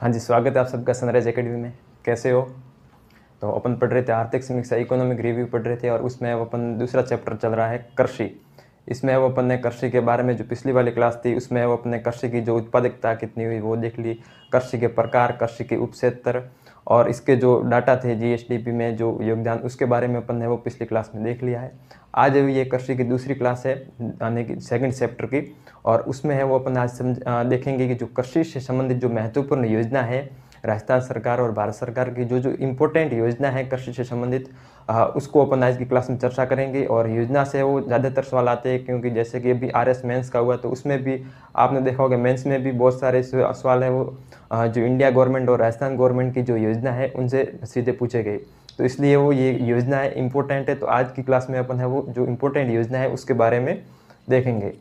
हाँ जी, स्वागत है आप सबका सनराइज एकेडमी में। कैसे हो? तो अपन पढ़ रहे थे आर्थिक समीक्षा, इकोनॉमिक रिव्यू पढ़ रहे थे और उसमें अब अपन दूसरा चैप्टर चल रहा है कृषि। इसमें अब अपन ने कृषि के बारे में जो पिछली वाली क्लास थी उसमें अब अपने कृषि की जो उत्पादकता कितनी हुई वो देख ली, कृषि के प्रकार, कृषि के उपक्षेत्र और इसके जो डाटा थे जीएसडीपी में जो योगदान, उसके बारे में अपन ने वो पिछली क्लास में देख लिया है। आज ये कृषि की दूसरी क्लास है यानी कि सेकंड चैप्टर की, और उसमें है वो अपन आज देखेंगे कि जो कृषि से संबंधित जो महत्वपूर्ण योजना है राजस्थान सरकार और भारत सरकार की, जो जो इम्पोर्टेंट योजना है कृषि से संबंधित, उसको अपन आज की क्लास में चर्चा करेंगे। और योजना से वो ज़्यादातर सवाल आते हैं क्योंकि जैसे कि अभी आरएस मेंस का हुआ तो उसमें भी आपने देखा होगा, मेंस में भी बहुत सारे सवाल है वो जो इंडिया गवर्नमेंट और राजस्थान गवर्नमेंट की जो योजना है उनसे सीधे पूछे गए। तो इसलिए वो ये योजना है इम्पोर्टेंट है। तो आज की क्लास में अपन है वो जो इम्पोर्टेंट योजना है उसके बारे में देखेंगे।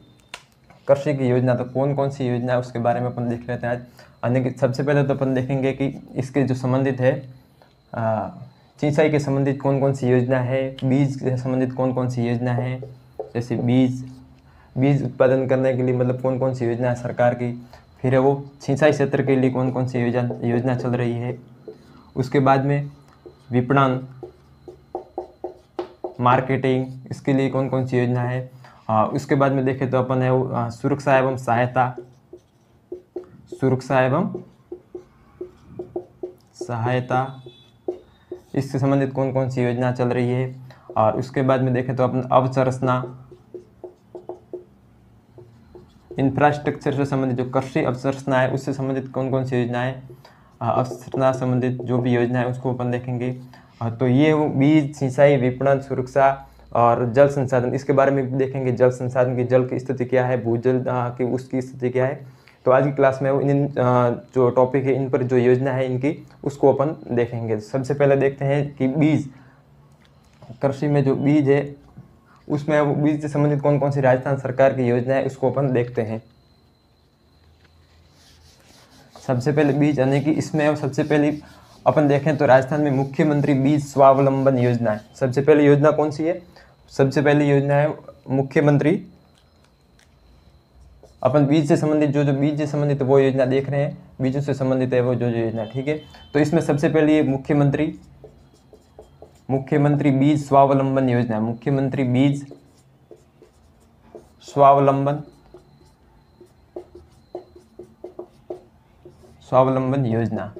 कृषि की योजना तो कौन कौन सी योजना है उसके बारे में अपन देख लेते हैं आज। यानी कि सबसे पहले तो अपन देखेंगे कि इसके जो संबंधित है सिंचाई के संबंधित कौन कौन सी योजना है, बीज से संबंधित कौन कौन सी योजना है, जैसे बीज उत्पादन करने के लिए मतलब कौन कौन सी योजना है सरकार की, फिर है वो सिंचाई क्षेत्र के लिए कौन कौन सी योजना चल रही है, उसके बाद में विपणन, मार्केटिंग, इसके लिए कौन कौन सी योजना है। उसके बाद में देखें तो अपन है वो सुरक्षा एवं सहायता, इससे संबंधित कौन कौन सी योजना चल रही है। और उसके बाद में देखें तो अपन अवसंरचना, इंफ्रास्ट्रक्चर से संबंधित जो कृषि अवसंरचना है उससे संबंधित कौन कौन सी योजना है, अवसंरचना संबंधित जो भी योजना है उसको अपन देखेंगे। तो ये वो बीज, सिंचाई, विपणन, सुरक्षा और जल संसाधन, इसके बारे में भी देखेंगे। जल संसाधन की जल की स्थिति क्या है, भूजल की उसकी स्थिति क्या है। तो आज की क्लास में इन जो टॉपिक है इन पर जो योजना है इनकी उसको अपन देखेंगे। सबसे पहले देखते हैं कि बीज, कृषि में जो बीज है उसमें वो बीज से संबंधित कौन कौन सी राजस्थान सरकार की योजना है उसको अपन देखते हैं। सबसे पहले बीज यानी कि इसमें सबसे पहले अपन देखें तो राजस्थान में मुख्यमंत्री बीज स्वावलंबन योजना है। सबसे पहली योजना कौन सी है? सबसे पहली योजना है मुख्यमंत्री, अपन बीज से संबंधित जो बीज से संबंधित वो योजना देख रहे हैं, बीजों से संबंधित है वो जो योजना, ठीक है। तो इसमें सबसे पहले मुख्यमंत्री बीज स्वावलंबन योजना है। मुख्यमंत्री बीज स्वावलंबन योजना,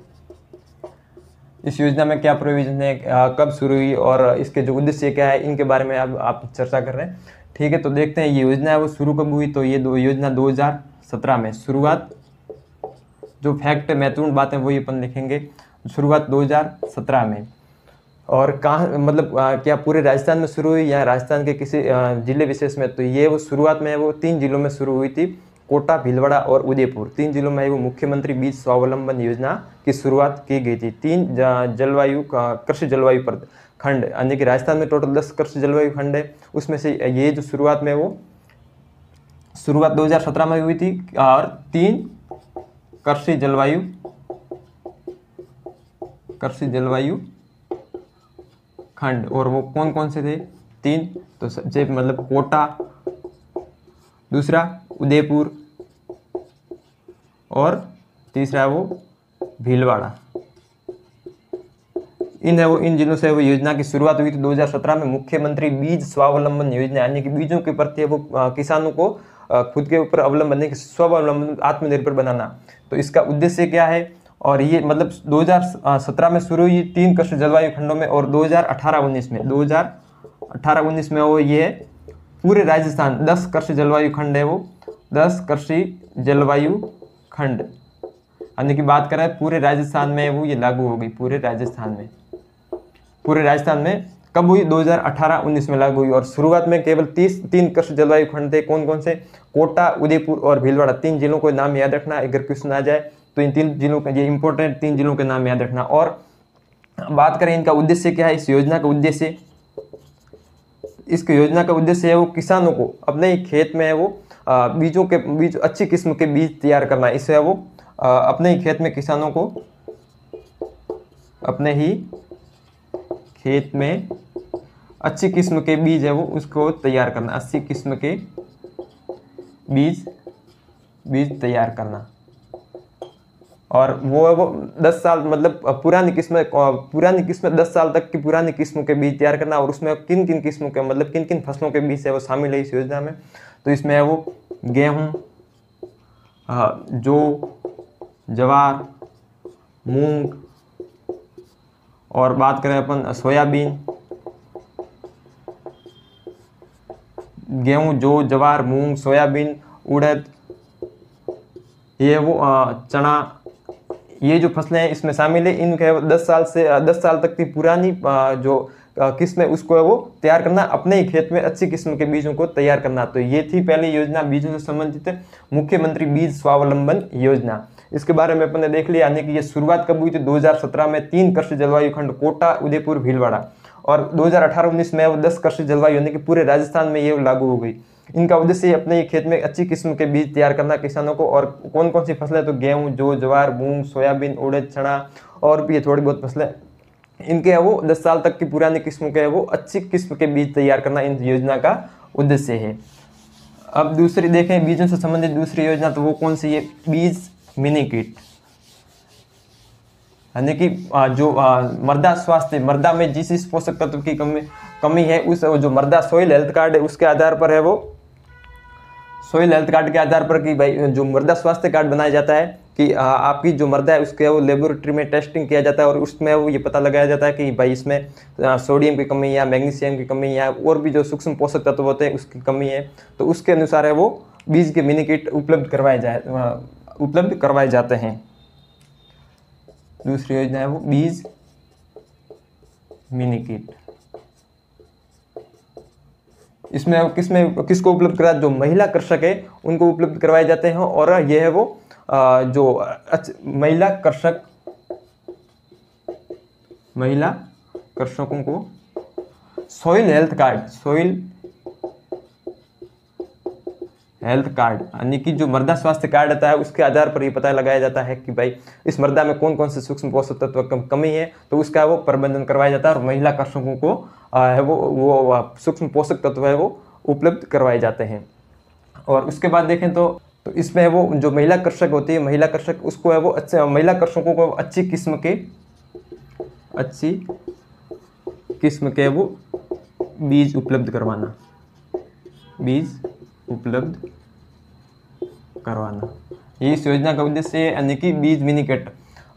इस योजना में क्या प्रोविजन है, कब शुरू हुई और इसके जो उद्देश्य क्या है, इनके बारे में अब आप चर्चा कर रहे हैं, ठीक है। तो देखते हैं ये योजना है वो शुरू कब हुई। तो ये योजना 2017 में शुरुआत, जो फैक्ट महत्वपूर्ण बात है वही अपन लिखेंगे, शुरुआत 2017 में। और कहाँ मतलब क्या पूरे राजस्थान में शुरू हुई या राजस्थान के किसी जिले विशेष में? तो ये वो शुरुआत में वो 3 जिलों में शुरू हुई थी, कोटा, भीलवाड़ा और उदयपुर। 3 जिलों में वो मुख्यमंत्री बीज स्वावलंबन योजना की शुरुआत की गई थी। 3 जलवायु कृषि जलवायु पर खंड, यानी कि राजस्थान में टोटल 10 कृषि जलवायु खंड है, उसमें से ये जो शुरुआत में वो शुरुआत 2017 में हुई थी। और 3 कृषि जलवायु खंड, और वो कौन कौन से थे? 3। तो सबसे मतलब कोटा, दूसरा उदयपुर और तीसरा वो भीलवाड़ा। इन जिलों से वो योजना की शुरुआत हुई थी 2017 में। मुख्यमंत्री बीज स्वावलंबन योजना यानी कि बीजों के प्रति वो किसानों को खुद के ऊपर अवलंबन नहीं, स्वावलंबन, आत्मनिर्भर बनाना। तो इसका उद्देश्य क्या है? और ये मतलब 2017 में शुरू हुई 3 कृषि जलवायु खंडों में, और 2018-19 में वो ये पूरे राजस्थान 10 कृषि जलवायु खंड है, वो 10 कृषि जलवायु खंड यानी कि बात करें पूरे राजस्थान में वो ये लागू हो गई। पूरे राजस्थान में कब हुई? 2018-19 में लागू हुई। और शुरुआत में केवल 3 कृषि जलवायु खंड थे। कौन कौन से? कोटा, उदयपुर और भीलवाड़ा। 3 जिलों को नाम याद रखना, अगर क्वेश्चन आ जाए तो इन 3 जिलों के, ये इंपॉर्टेंट 3 जिलों के नाम याद रखना। और बात करें इनका उद्देश्य क्या है, इस योजना का उद्देश्य, इस योजना का उद्देश्य है वो किसानों को अपने ही खेत में है वो बीज अच्छी किस्म के बीज तैयार करना। इससे वो अपने ही खेत में किसानों को अपने ही खेत में अच्छी किस्म के बीज है वो उसको तैयार करना, अच्छी किस्म के बीज तैयार करना। और वो 10 साल मतलब पुरानी किस्में 10 साल तक की पुरानी किस्मों के बीज तैयार करना, और उसमें किन किन किस्मों के मतलब किन किन फसलों के बीज है वो शामिल है इस योजना में। तो इसमें है वो गेहूँ, जौ, जवार, मूंग, और बात करें अपन सोयाबीन, गेहूँ, जौ, जवार, मूंग, सोयाबीन, उड़द, ये वो चना, ये जो फसलें हैं इसमें शामिल है। इनके 10 साल तक की पुरानी जो किस्म है उसको है वो तैयार करना, अपने ही खेत में अच्छी किस्म के बीजों को तैयार करना। तो ये थी पहली योजना बीजों से संबंधित मुख्यमंत्री बीज स्वावलंबन योजना। इसके बारे में अपन ने देख लिया, यानी कि ये शुरुआत कब हुई थी 2017 में 3 कृषि जलवायु खंड कोटा, उदयपुर, भीलवाड़ा, और 2018-19 में वो 10 कृषि जलवायु यानी कि पूरे राजस्थान में ये लागू हो गई। इनका उद्देश्य अपने खेत में अच्छी किस्म के बीज तैयार करना किसानों को। और कौन कौन सी फसलें, तो गेहूं, जौ, जवार, मूंग, सोयाबीन, उड़द, चना, और भी ये थोड़ी बहुत फसलें, इनके है वो 10 साल तक की पुरानी किस्मों के है वो अच्छी किस्म के बीज तैयार करना इन योजना का उद्देश्य है। अब दूसरी देखें बीजों से संबंधित दूसरी योजना, तो वो कौन सी है, बीज मिनी किट, यानी कि जो मृदा स्वास्थ्य, मृदा में जिस पोषक तत्व की कमी है, उस जो मृदा सॉइल हेल्थ कार्ड है उसके आधार पर है वो, सॉइल हेल्थ कार्ड के आधार पर कि भाई जो मृदा स्वास्थ्य कार्ड बनाया जाता है कि आपकी जो मृदा है उसके वो लेबोरेटरी में टेस्टिंग किया जाता है, और उसमें वो ये पता लगाया जाता है कि भाई इसमें सोडियम की कमी या मैग्नीशियम की कमी या और भी जो सूक्ष्म पोषक तत्व होते हैं उसकी कमी है। तो उसके अनुसार है वो बीज के मिनी किट उपलब्ध करवाए जाते हैं। दूसरी योजना है वो बीज मिनी किट। इसमें किसको उपलब्ध करा, जो महिला कृषक है उनको उपलब्ध करवाए जाते हैं। और यह है वो जो महिला कृषकों को सॉइल हेल्थ कार्ड यानी कि जो मृदा स्वास्थ्य कार्ड आता है उसके आधार पर ये पता लगाया जाता है कि भाई इस मृदा में कौन कौन से सूक्ष्म पोषक तत्व कमी है, तो उसका वो प्रबंधन करवाया जाता है और महिला कृषकों को वो सूक्ष्म पोषक तत्व है वो उपलब्ध करवाए जाते हैं। और उसके बाद देखें तो इसमें वो जो महिला कृषक होती है, महिला कृषक उसको है वो महिला कृषकों को अच्छी किस्म के वो बीज उपलब्ध करवाना, ये इस योजना का उद्देश्य है, यानी कि बीज मिनी किट।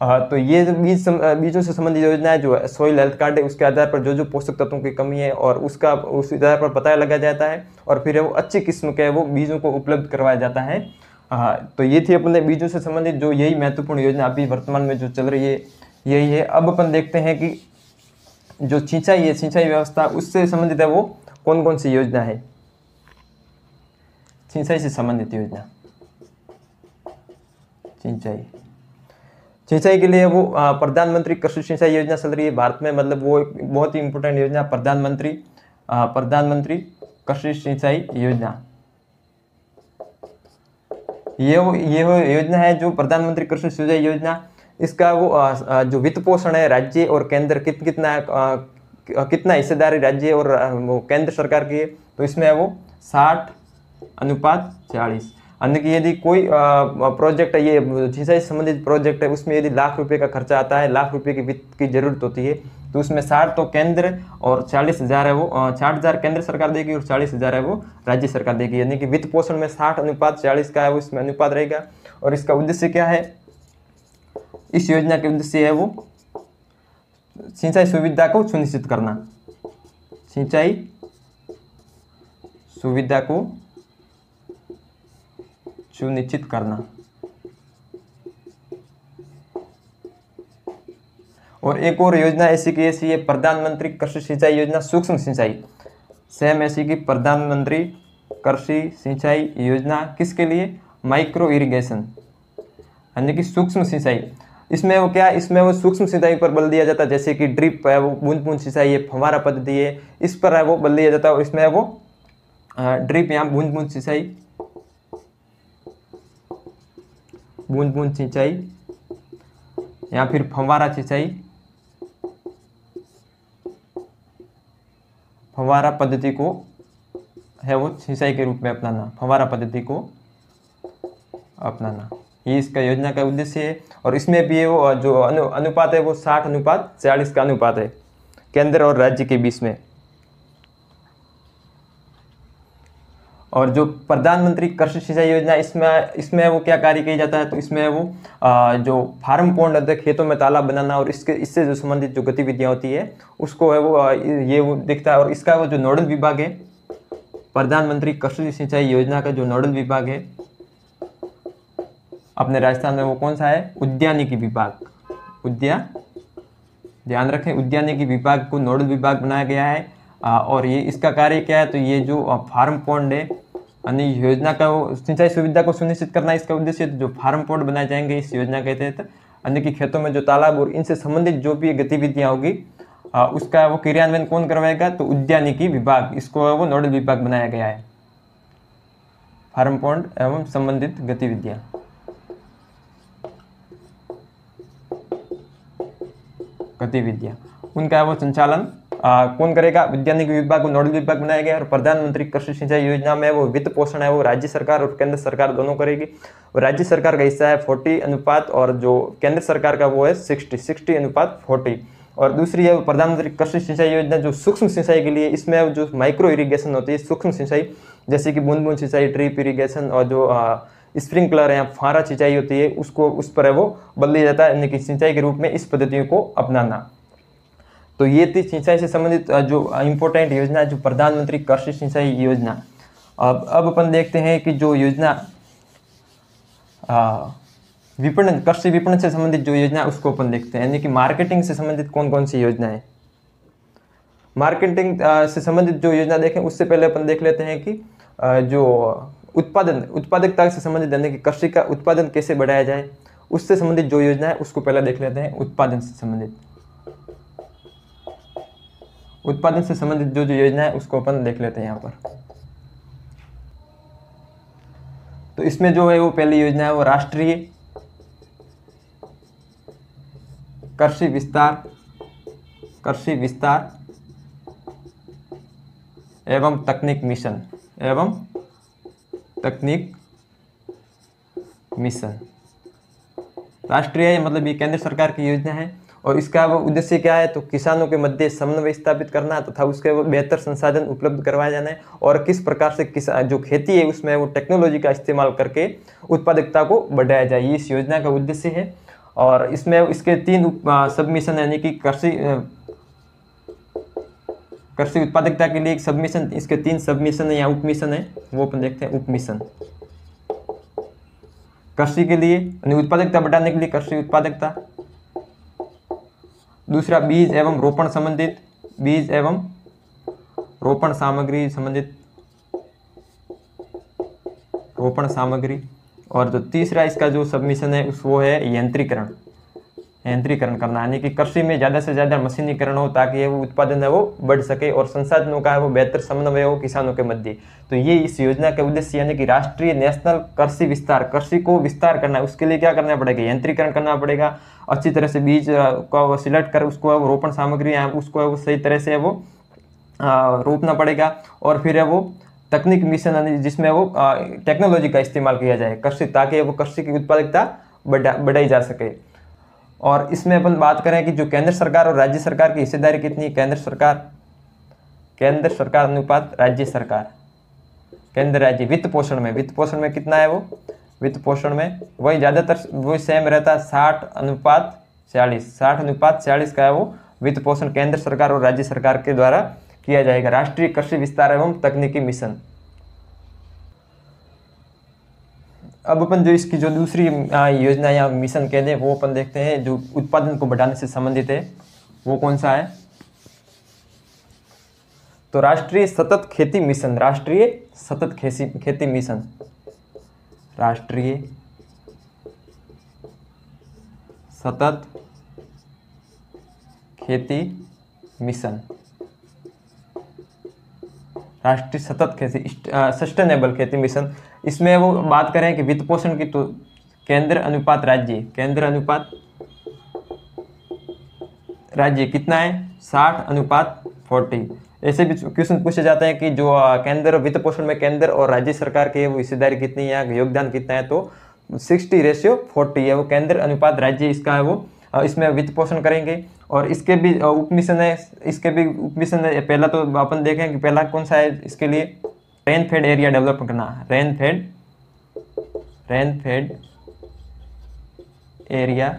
तो ये बीजों से संबंधित योजना है, जो सॉइल हेल्थ कार्ड है उसके आधार पर जो पोषक तत्वों की कमी है और उस आधार पर पता लगाया जाता है, और फिर वो अच्छी किस्म के वो बीजों को उपलब्ध करवाया जाता है। तो ये थी अपने बीजों से संबंधित जो यही महत्वपूर्ण योजना अभी वर्तमान में जो चल रही है यही है। अब अपन देखते हैं कि जो सिंचाई व्यवस्था उससे संबंधित है वो कौन कौन सी योजना है। सिंचाई से संबंधित योजना, सिंचाई के लिए वो प्रधानमंत्री कृषि सिंचाई योजना चल रही है भारत में, मतलब वो एक बहुत ही इंपॉर्टेंट योजना प्रधानमंत्री कृषि सिंचाई योजना। ये योजना है जो प्रधानमंत्री कृषि सिंचाई योजना, इसका वो जो वित्त पोषण है राज्य और केंद्र कितना हिस्सेदारी राज्य और वो केंद्र सरकार की है, तो इसमें है वो 60:40। यानी कि यदि कोई प्रोजेक्ट है, ये सिंचाई से संबंधित प्रोजेक्ट है, उसमें यदि लाख रुपए का खर्चा आता है, लाख रुपए की वित्त की जरूरत होती है, तो उसमें 60 तो केंद्र और 40,000 है वो 60,000 केंद्र सरकार देगी और 40,000 है वो राज्य सरकार देगी। यानी कि वित्त पोषण में 60:40 का है वो इसमें अनुपात रहेगा। और इसका उद्देश्य क्या है, इस योजना के उद्देश्य है वो सिंचाई सुविधा को सुनिश्चित करना, सिंचाई सुविधा को सुनिश्चित करना। और एक और योजना ऐसी की ऐसी है प्रधानमंत्री कृषि सिंचाई योजना सूक्ष्म सिंचाई, सेम ऐसी की प्रधानमंत्री कृषि सिंचाई योजना, किसके लिए, माइक्रो इरिगेशन यानी कि सूक्ष्म सिंचाई। इसमें वो क्या, इसमें वो सूक्ष्म सिंचाई पर बल दिया जाता है, जैसे कि ड्रिप है, वो बूंद बूंद सिंचाई है, फव्वारा पद्धति है, इस पर है वो बल दिया जाता है। और इसमें है वो ड्रिप या बूंद बूंद सिंचाई या फिर फव्वारा पद्धति को है वो सिंचाई के रूप में अपनाना, फव्वारा पद्धति को अपनाना। ये इसका योजना का उद्देश्य है। और इसमें भी वो जो अनुपात है वो 60:40 का अनुपात है केंद्र और राज्य के बीच में। और जो प्रधानमंत्री कृषि सिंचाई योजना, इसमें वो क्या कार्य किया जाता है, तो इसमें वो जो फार्म पॉन्ड होते हैं, खेतों में तालाब बनाना और इससे जो संबंधित जो गतिविधियां होती है उसको है वो ये वो दिखता है। और इसका वो जो नोडल विभाग है, प्रधानमंत्री कृषि सिंचाई योजना का जो नोडल विभाग है अपने राजस्थान में, वो कौन सा है, उद्यानिकी विभाग। ध्यान रखें, उद्यानिकी विभाग को नोडल विभाग बनाया गया है। और ये इसका कार्य क्या है, तो ये जो फार्म पॉन्ड है यानी योजना का वो सिंचाई सुविधा को सुनिश्चित करना इसका उद्देश्य। जो फार्म पॉन्ड बनाए जाएंगे इस योजना के तहत, यानी कि खेतों में जो तालाब और इनसे संबंधित जो भी गतिविधियां होगी उसका वो क्रियान्वयन कौन करवाएगा, तो उद्यानिकी विभाग, इसको वो नोडल विभाग बनाया गया है। फार्म पॉन्ड एवं संबंधित गतिविधियां, उनका वो संचालन कौन करेगा, वैज्ञानिक विभाग को नोडल विभाग बनाया गया है। और प्रधानमंत्री कृषि सिंचाई योजना में वो वित्त पोषण है वो राज्य सरकार और केंद्र सरकार दोनों करेगी। और राज्य सरकार का हिस्सा है 40 अनुपात और जो केंद्र सरकार का वो है 60:40। और दूसरी है प्रधानमंत्री कृषि सिंचाई योजना जो सूक्ष्म सिंचाई के लिए, इसमें जो माइक्रो इरिगेशन होती है, सूक्ष्म सिंचाई जैसे कि बूंद बूंद सिंचाई, ड्रिप इरिगेशन और जो स्प्रिंकलर या फुहारा सिंचाई होती है उसको उस पर है वो बदल दिया जाता है, यानी कि सिंचाई के रूप में इस पद्धतियों को अपनाना। तो ये थी सिंचाई से संबंधित जो इम्पोर्टेंट योजना है, जो प्रधानमंत्री कृषि सिंचाई योजना। अब अपन देखते हैं कि जो योजना विपणन, कृषि विपणन से संबंधित जो योजना है उसको अपन देखते हैं, यानी कि मार्केटिंग से संबंधित कौन कौन सी योजना है। मार्केटिंग से संबंधित जो योजना देखें उससे पहले अपन देख लेते हैं कि जो उत्पादकता से संबंधित, यानी कि कृषि का उत्पादन कैसे बढ़ाया जाए, उससे संबंधित जो योजना है उसको पहले देख लेते हैं। उत्पादन से संबंधित जो योजना है उसको अपन देख लेते हैं यहाँ पर। तो इसमें जो है वो पहली योजना है वो राष्ट्रीय कृषि विस्तार एवं तकनीक मिशन। राष्ट्रीय मतलब ये केंद्र सरकार की योजना है और इसका वो उद्देश्य क्या है, तो किसानों के मध्य समन्वय स्थापित करना तथा उसके वो बेहतर संसाधन उपलब्ध करवाए जाना है और किस प्रकार से जो खेती है उसमें वो टेक्नोलॉजी का इस्तेमाल करके उत्पादकता को बढ़ाया जाए, ये इस योजना का उद्देश्य है। और इसमें इसके 3 सब मिशन, यानी कि कृषि उत्पादकता के लिए एक सब मिशन, इसके 3 सब मिशन है या उप मिशन है, वो अपन देखते हैं। उप मिशन कृषि के लिए उत्पादकता बढ़ाने के लिए कृषि उत्पादकता। दूसरा बीज एवं रोपण सामग्री। और जो तीसरा इसका जो सबमिशन है वो है यंत्रीकरण करना, यानी कि कृषि में ज़्यादा से ज़्यादा मशीनीकरण हो ताकि वो उत्पादन है वो बढ़ सके और संसाधनों का है वो बेहतर समन्वय हो किसानों के मध्य। तो ये इस योजना का उद्देश्य, यानी कि राष्ट्रीय नेशनल कृषि विस्तार, कृषि को विस्तार करना है। उसके लिए क्या करना पड़ेगा, यंत्रीकरण करना पड़ेगा, अच्छी तरह से बीज को सिलेक्ट कर उसको रोपण सामग्री उसको वो सही तरह से वो रोपना पड़ेगा। और फिर है वो तकनीक मिशन, जिसमें वो टेक्नोलॉजी का इस्तेमाल किया जाए कृषि, ताकि वो कृषि की उत्पादकता बढ़ाई जा सके। और इसमें अपन बात करें कि जो केंद्र सरकार और राज्य सरकार की हिस्सेदारी कितनी है, केंद्र सरकार अनुपात राज्य सरकार, केंद्र राज्य वित्त पोषण में कितना है, वो वित्त पोषण में वही ज़्यादातर वही सेम रहता है 60:40 का है वो वित्त पोषण केंद्र सरकार और राज्य सरकार के द्वारा किया जाएगा। राष्ट्रीय कृषि विस्तार एवं तकनीकी मिशन। अब अपन जो इसकी जो दूसरी योजना या मिशन कहते हैं वो अपन देखते हैं, जो उत्पादन को बढ़ाने से संबंधित है, वो कौन सा है, तो राष्ट्रीय सतत खेती मिशन। सस्टेनेबल खेती मिशन। इसमें वो बात करें कि वित्त पोषण की, तो केंद्र अनुपात राज्य कितना है, 60:40। ऐसे भी क्वेश्चन पूछे जाते हैं कि जो केंद्र वित्त पोषण में केंद्र और राज्य सरकार के वो हिस्सेदारी कितनी है, योगदान कितना है, तो 60:40 है वो केंद्र अनुपात राज्य इसका है वो इसमें वित्त पोषण करेंगे। और इसके भी उपमिशन है, इसके भी उपमिशन है। पहला तो अपन देखें कि पहला कौन सा है इसके लिए, रेन फेड एरिया डेवलप करना, रेन फेड एरिया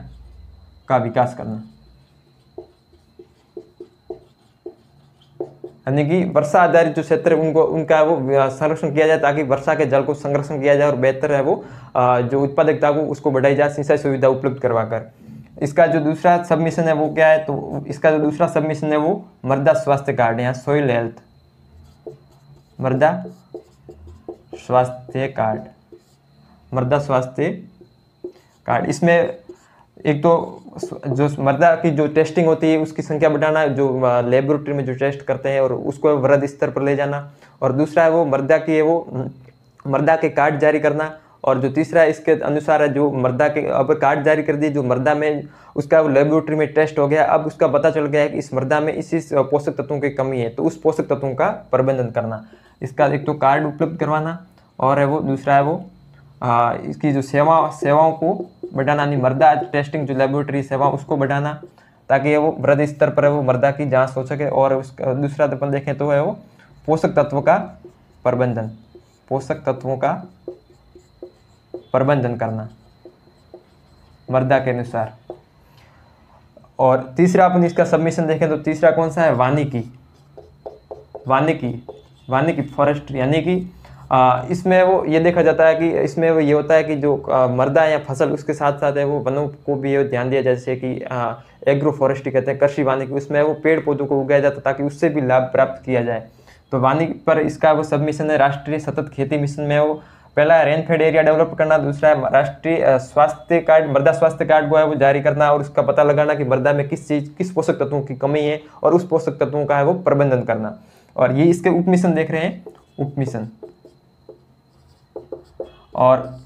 का विकास करना, यानी कि वर्षा आधारित जो क्षेत्र है उनको उनका वो संरक्षण किया जाए ताकि वर्षा के जल को संरक्षण किया जाए और बेहतर है वो जो उत्पादकता को उसको बढ़ाई जाए सिंचाई सुविधा उपलब्ध करवाकर। इसका जो दूसरा सब मिशन है वो क्या है, तो इसका जो दूसरा सब मिशन है वो मृदा स्वास्थ्य कार्ड है, सोइल हेल्थ मृदा स्वास्थ्य कार्ड, मृदा स्वास्थ्य कार्ड। इसमें एक तो जो मृदा की जो टेस्टिंग होती है उसकी संख्या बढ़ाना, जो लेबोरेटरी में जो टेस्ट करते हैं और उसको वृहद स्तर पर ले जाना, और दूसरा है वो मृदा की है वो मृदा के कार्ड जारी करना, और जो तीसरा है इसके अनुसार है जो मृदा के अब कार्ड जारी कर दिए, जो मृदा में उसका लेबोरेटरी में टेस्ट हो गया, अब उसका पता चल गया है कि इस मृदा में इस पोषक तत्वों की कमी है, तो उस पोषक तत्वों का प्रबंधन करना। इसका एक तो कार्ड उपलब्ध करवाना और है वो दूसरा है वो इसकी जो सेवाओं को बढ़ाना, यानी मृदा टेस्टिंग जो लेबोरेटरी सेवा उसको बढ़ाना ताकि वो वृहद स्तर पर वो मृदा की जांच हो सके। और उसका दूसरा अपन देखें तो है वो पोषक तत्वों का प्रबंधन, पोषक तत्वों का प्रबंधन करना मृदा के अनुसार। और तीसरा अपन इसका सबमिशन देखें तो तीसरा कौन सा है, वानिकी फॉरेस्ट्री, यानी कि इसमें वो ये देखा जाता है कि इसमें वो ये होता है कि जो मृदा या फसल उसके साथ साथ है वो वनों को भी ये ध्यान दिया जाए, जैसे कि एग्रो फॉरेस्ट्री कहते हैं, कृषि वानिकी, उसमें वो पेड़ पौधों को उगाया जाता है ताकि उससे भी लाभ प्राप्त किया जाए। तो वानिकी पर इसका वो सबमिशन है राष्ट्रीय सतत खेती मिशन में वो पहला है रेनफेड एरिया डेवलप करना, दूसरा है राष्ट्रीय स्वास्थ्य कार्ड, मृदा स्वास्थ्य कार्ड को है वो जारी करना और उसका पता लगाना कि मृदा में किस पोषक तत्वों की कमी है और उस पोषक तत्वों का है वो प्रबंधन करना। और ये इसके उपमिशन देख रहे हैं, उपमिशन। और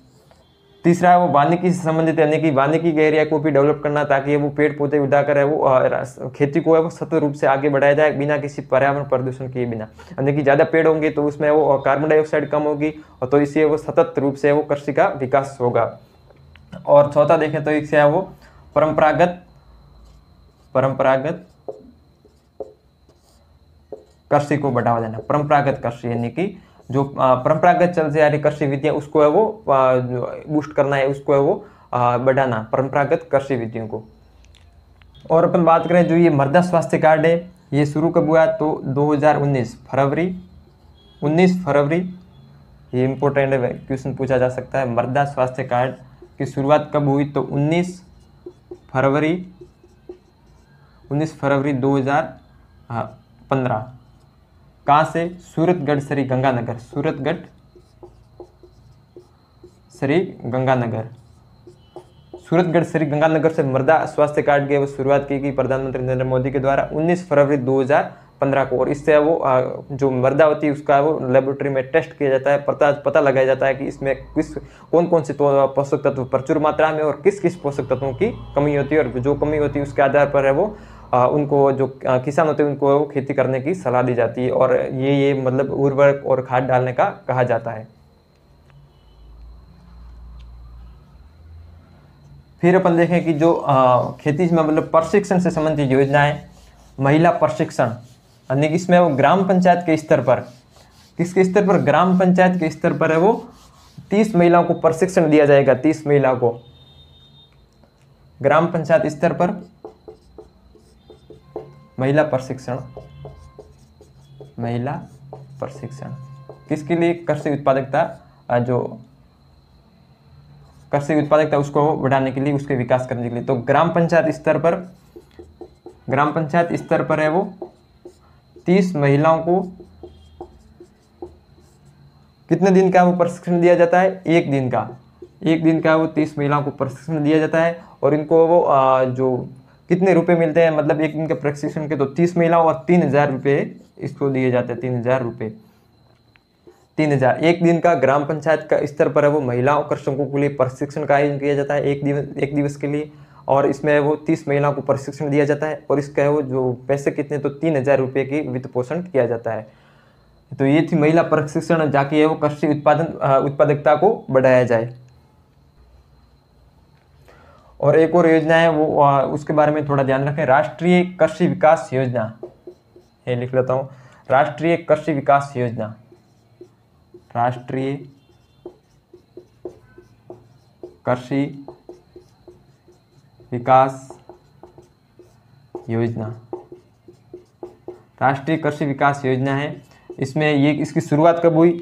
तीसरा है वो वानिकी से संबंधित, यानी कि वानिकी के एरिया को भी डेवलप करना ताकि वो पेड़ पौधे उगाकर है वो खेती को है वो सतत रूप से आगे बढ़ाया जाए बिना किसी पर्यावरण प्रदूषण किए बिना, यानी कि ज़्यादा पेड़ होंगे तो उसमें वो कार्बन डाइऑक्साइड कम होगी और तो इससे वो सतत रूप से वो कृषि का विकास होगा। और चौथा देखें तो इससे है वो परंपरागत कृषि को बढ़ावा देना, परंपरागत कृषि, यानी कि जो परंपरागत चल से आ रही कृषि विधियां उसको है वो बूस्ट करना है, उसको है वो बढ़ाना, परंपरागत कृषि विधियों को। और अपन बात करें जो ये मृदा स्वास्थ्य कार्ड है ये शुरू कब हुआ, तो 2019 फरवरी, ये इम्पोर्टेंट क्वेश्चन पूछा जा सकता है, मृदा स्वास्थ्य कार्ड की शुरुआत कब हुई, तो 19 फरवरी 2015। कहाँ से, सूरतगढ़ श्री गंगानगर से मृदा स्वास्थ्य कार्ड की शुरुआत की गई प्रधानमंत्री नरेंद्र मोदी के द्वारा 19 फरवरी 2015 को। और इससे वो जो मृदा होती है उसका वो लेबोरेटरी में टेस्ट किया जाता है, पता लगाया जाता है कि इसमें कौन से पोषक तत्व प्रचुर मात्रा में और किस पोषक तत्वों की कमी होती है, और जो कमी होती है उसके आधार पर है वो उनको जो किसान होते हैं उनको वो खेती करने की सलाह दी जाती है। और ये मतलब उर्वरक और खाद डालने का कहा जाता है। फिर अपन देखें कि जो खेती में मतलब प्रशिक्षण से संबंधित योजनाएं, महिला प्रशिक्षण, यानी कि इसमें वो ग्राम पंचायत के स्तर पर, किसके स्तर पर, ग्राम पंचायत के स्तर पर है वो 30 महिलाओं को प्रशिक्षण दिया जाएगा, 30 महिलाओं को ग्राम पंचायत स्तर पर महिला प्रशिक्षण किसके लिए, कृषि उत्पादकता उसको बढ़ाने के लिए, उसके विकास करने के लिए। तो ग्राम पंचायत स्तर पर है वो 30 महिलाओं को कितने दिन का वो प्रशिक्षण दिया जाता है, एक दिन का वो 30 महिलाओं को प्रशिक्षण दिया जाता है। और इनको वो जो कितने रुपए मिलते हैं, मतलब एक दिन के प्रशिक्षण के, तो 30 महिलाओं और 3000 रुपये इसको दिए जाते हैं, 3000 रुपये, 3000 एक दिन का। ग्राम पंचायत का स्तर पर है वो महिलाओं कृषकों के लिए प्रशिक्षण का आयोजन किया जाता है एक दिवस के लिए, और इसमें वो 30 महिलाओं को प्रशिक्षण दिया जाता है और इसका वो जो पैसे कितने, तो 3000 रुपये की वित्त पोषण किया जाता है। तो ये थी महिला प्रशिक्षण, जाके वो कृषि उत्पादकता को बढ़ाया जाए। और एक और योजना है वो उसके बारे में थोड़ा ध्यान रखें, राष्ट्रीय कृषि विकास योजना, ये लिख लेता हूँ, राष्ट्रीय कृषि विकास योजना, राष्ट्रीय कृषि विकास योजना, राष्ट्रीय कृषि विकास योजना है। इसमें ये इसकी शुरुआत कब हुई?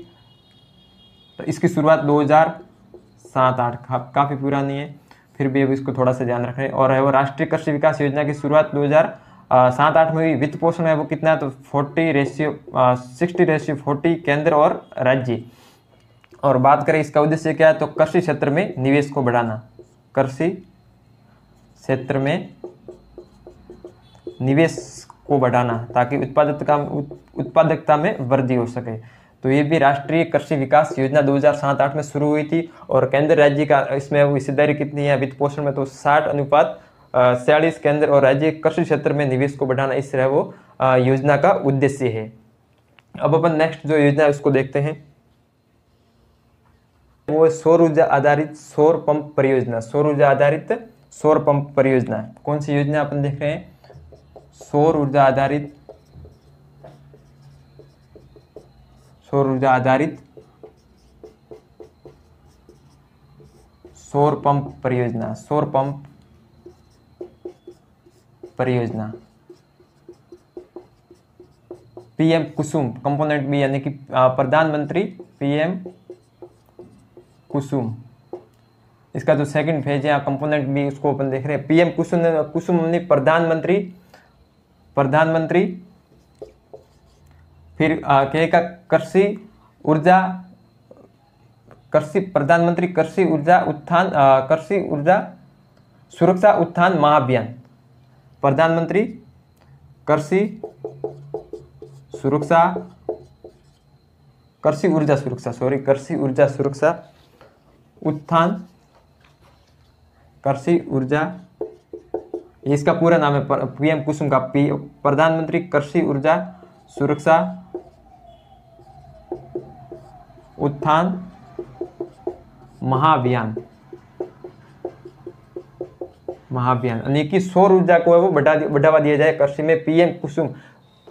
तो इसकी शुरुआत 2007-8, काफ़ी पुरानी है, फिर भी अब इसको थोड़ा सा ध्यान रखें। और है वो राष्ट्रीय कृषि विकास योजना की शुरुआत 2007-8 में हुई। वित्त पोषण है वो कितना है? तो 60:40 केंद्र और राज्य। और बात करें इसका उद्देश्य क्या है, तो कृषि क्षेत्र में निवेश को बढ़ाना, कृषि क्षेत्र में निवेश को बढ़ाना ताकि उत्पादकता में वृद्धि हो सके। तो ये भी राष्ट्रीय कृषि विकास योजना 2007-8 में शुरू हुई थी। और केंद्र राज्य का इसमें हिस्सेदारी कितनी है वित्त पोषण में? तो 60:46 केंद्र और राज्य कृषि क्षेत्र में निवेश को बढ़ाना, इस तरह वो योजना का उद्देश्य है। अब अपन नेक्स्ट जो योजना है उसको देखते हैं, वो सौर ऊर्जा आधारित सौर पंप परियोजना, सौर ऊर्जा आधारित सौर पंप परियोजना। कौन सी योजना अपन देख रहे हैं? सौर ऊर्जा आधारित सौर पंप परियोजना, सौर पंप परियोजना, पीएम कुसुम कंपोनेंट बी, यानी कि प्रधानमंत्री पीएम कुसुम। इसका जो सेकंड फेज है कंपोनेंट बी, उसको अपन देख रहे हैं। पीएम कुसुम ने प्रधानमंत्री फिर कहेगा प्रधानमंत्री कृषि ऊर्जा सुरक्षा उत्थान महाअभियान, प्रधानमंत्री कृषि ऊर्जा सुरक्षा उत्थान, कृषि ऊर्जा, इसका पूरा नाम है पीएम कुसुम का, प्रधानमंत्री कृषि ऊर्जा सुरक्षा उत्थान महाअभियान, यानी कि सौर ऊर्जा को है वो बढ़ावा दिया जाए कृषि में। पीएम कुसुम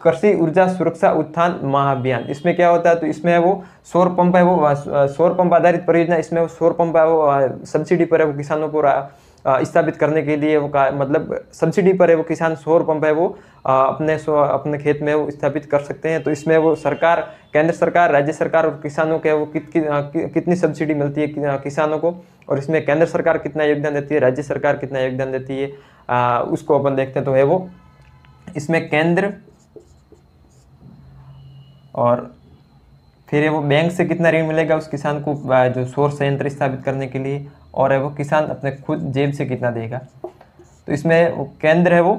कृषि ऊर्जा सुरक्षा उत्थान महाअभियान, इसमें क्या होता है? तो इसमें वो सौर पंप है वो सौर पंप आधारित परियोजना, इसमें वो सौर पंप है वो सब्सिडी पर है वो किसानों को स्थापित करने के लिए वो मतलब सब्सिडी पर है वो किसान सौर पंप है वो अपने खेत में वो स्थापित कर सकते हैं। तो इसमें वो सरकार, केंद्र सरकार, राज्य सरकार और किसानों के वो कितनी सब्सिडी मिलती है किसानों को, और इसमें केंद्र सरकार कितना योगदान देती है, राज्य सरकार कितना योगदान देती है, उसको अपन देखते हैं। तो है वो इसमें केंद्र, और फिर है वो बैंक से कितना ऋण मिलेगा उस किसान को जो सौर संयंत्र स्थापित करने के लिए, और है वो किसान अपने खुद जेब से कितना देगा। तो इसमें वो केंद्र है वो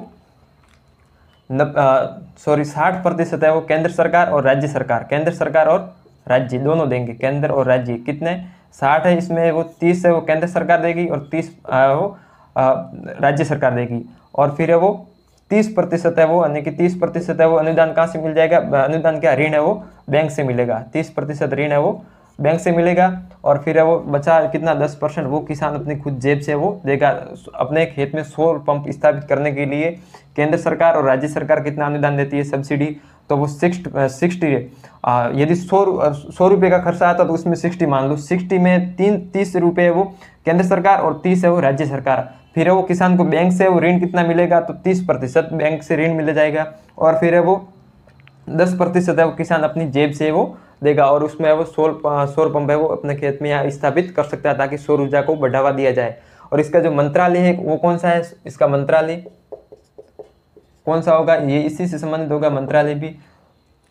60% है वो केंद्र सरकार और राज्य सरकार, केंद्र सरकार और राज्य दोनों देंगे, केंद्र और राज्य कितने 60 है, इसमें वो 30 है वो केंद्र सरकार देगी और 30 वो राज्य सरकार देगी। और फिर है वो 30% है वो, यानी कि 30% है वो अनुदान कहाँ से मिल जाएगा? अनुदान क्या, ऋण है वो बैंक से मिलेगा, 30% ऋण है वो बैंक से मिलेगा। और फिर है वो बचा कितना 10% वो किसान अपनी खुद जेब से वो देगा। अपने खेत में सौर पंप स्थापित करने के लिए केंद्र सरकार और राज्य सरकार कितना अनुदान देती है, सब्सिडी? तो वो 60 यदि 100 रुपये का खर्चा आता तो उसमें 60 मान लो, 60 में 30 रुपये वो केंद्र सरकार और 30 है वो राज्य सरकार। फिर है वो किसान को बैंक से वो ऋण कितना मिलेगा? तो 30% बैंक से ऋण मिल जाएगा। और फिर है वो 10% है वो किसान अपनी जेब से वो देगा, और उसमें वो सौर पंप है वो अपने खेत में यहाँ स्थापित कर सकता है ताकि सौर ऊर्जा को बढ़ावा दिया जाए। और इसका जो मंत्रालय है वो कौन सा है? इसका मंत्रालय कौन सा होगा? ये इसी से संबंधित होगा मंत्रालय भी।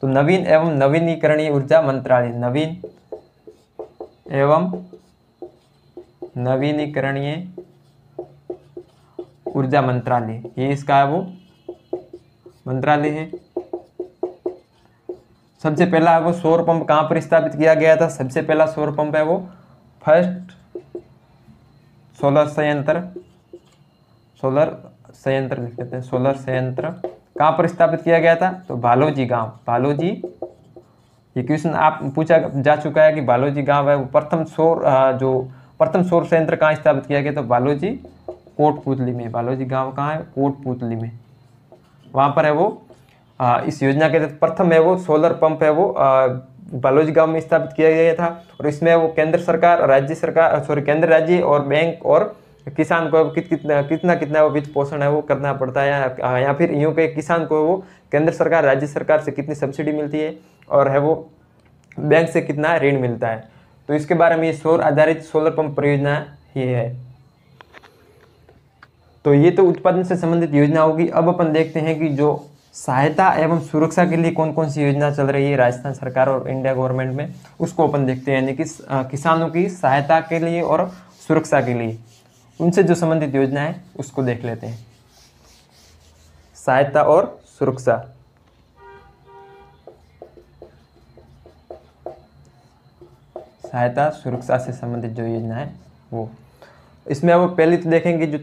तो नवीन एवं नवीनीकरणीय ऊर्जा मंत्रालय, नवीन एवं नवीनीकरणीय ऊर्जा मंत्रालय, ये इसका है वो मंत्रालय है। सबसे पहला वो सौर पंप कहाँ पर स्थापित किया गया था? सबसे पहला सौर पंप है वो फर्स्ट सोलर संयंत्र लिख लेते हैं, सोलर संयंत्र कहाँ पर स्थापित किया गया था? तो बालोजी गांव, बालोजी, ये क्वेश्चन आप पूछा जा चुका है कि बालोजी गांव है वो प्रथम सौर संयंत्र कहाँ स्थापित किया गया? तो बालोजी कोटपूतली में, बालोजी गांव कहाँ है, कोटपूतली में, वहाँ पर है वो इस योजना के तहत प्रथम है वो सोलर पंप है वो बालोजी गांव में स्थापित किया गया था। और इसमें वो केंद्र सरकार, राज्य सरकार, केंद्र, राज्य और बैंक और किसान को कितना वो वित्त पोषण है वो करना पड़ता है, या फिर यूँ के किसान को वो केंद्र सरकार, राज्य सरकार से कितनी सब्सिडी मिलती है और है वो बैंक से कितना ऋण मिलता है। तो इसके बारे में ये सौर आधारित सोलर पंप परियोजना ही है। तो ये तो उत्पादन से संबंधित योजना होगी। अब अपन देखते हैं कि जो सहायता एवं सुरक्षा के लिए कौन कौन सी योजना चल रही है राजस्थान सरकार और इंडिया गवर्नमेंट में, उसको अपन देखते हैं। यानी कि किसानों की सहायता के लिए और सुरक्षा के लिए उनसे जो संबंधित योजना है उसको देख लेते हैं। सहायता और सुरक्षा, सहायता सुरक्षा से संबंधित जो योजना है वो, इसमें वो पहले तो देखेंगे जो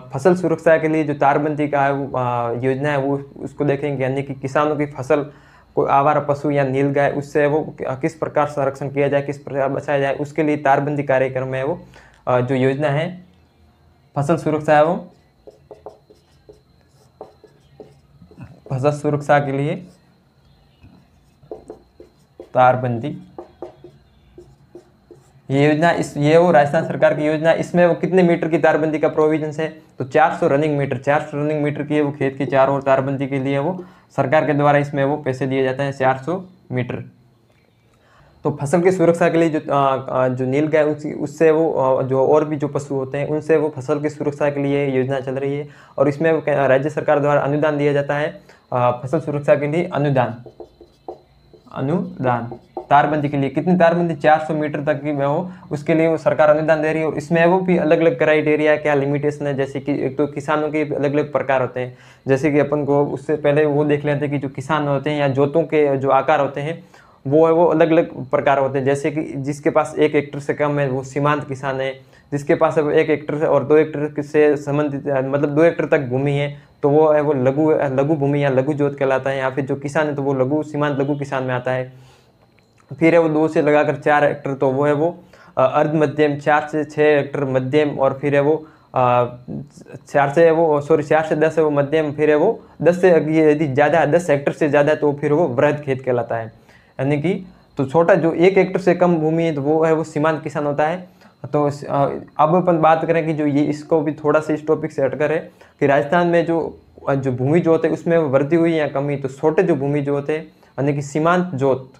फसल सुरक्षा के लिए जो तारबंदी का है वो योजना है वो उसको देखेंगे। यानी कि किसानों की फसल को आवारा पशु या नीलगाय उससे वो किस प्रकार संरक्षण किया जाए, किस प्रकार बचाया जाए, उसके लिए तारबंदी कार्यक्रम है वो जो योजना है फसल सुरक्षा है वो फसल सुरक्षा के लिए तारबंदी ये योजना, ये वो राजस्थान सरकार की योजना। इसमें वो कितने मीटर की तारबंदी का प्रोविजन है, तो 400 रनिंग मीटर, 400 रनिंग मीटर की है वो खेत की चारों ओर तारबंदी के लिए वो सरकार के द्वारा इसमें वो पैसे दिए जाते हैं 400 मीटर। तो फसल की सुरक्षा के लिए जो नीलगाय उससे वो जो और भी जो पशु होते हैं उनसे वो फसल की सुरक्षा के लिए योजना चल रही है। और इसमें राज्य सरकार द्वारा अनुदान दिया जाता है फसल सुरक्षा के लिए। अनुदान तारबंदी के लिए कितनी तारबंदी, 400 मीटर तक की वो उसके लिए वो सरकार अनुदान दे रही है। और इसमें वो भी अलग अलग क्राइटेरिया, क्या लिमिटेशन है, जैसे कि एक तो किसानों के अलग अलग प्रकार होते हैं। जैसे कि अपन को उससे पहले वो देख लेते हैं कि जो किसान होते हैं या जोतों के जो आकार होते हैं वो अलग अलग प्रकार होते हैं। जैसे कि जिसके पास 1 हेक्टेयर से कम है वो सीमांत किसान है, जिसके पास 1 हेक्टेयर से और 2 हेक्टेयर से संबंधित मतलब 2 हेक्टेयर तक भूमि है तो वो है वो लघु भूमि या लघु जोत कहलाता है। या फिर जो किसान है तो वो लघु सीमांत लघु किसान में आता है। फिर है वो 2 से लगाकर 4 हेक्टेयर तो वो है वो अर्ध मध्यम, 4 से 6 हेक्टेयर मध्यम, और फिर है वो 4 से 10 है वो मध्यम, फिर है वो 10 से यदि ज़्यादा 10 हेक्टेयर से ज़्यादा तो फिर वो वृहद खेत कहलाता है। यानी कि तो छोटा जो 1 हेक्टेयर से कम भूमि है तो वो है वो सीमांत किसान होता है। तो अब अपन बात करें कि जो ये इसको भी थोड़ा सा इस टॉपिक से हटकर है कि राजस्थान में जो भूमि जोत है उसमें वृद्धि हुई या कमी। तो छोटे जो भूमि जोत है यानी कि सीमांत जोत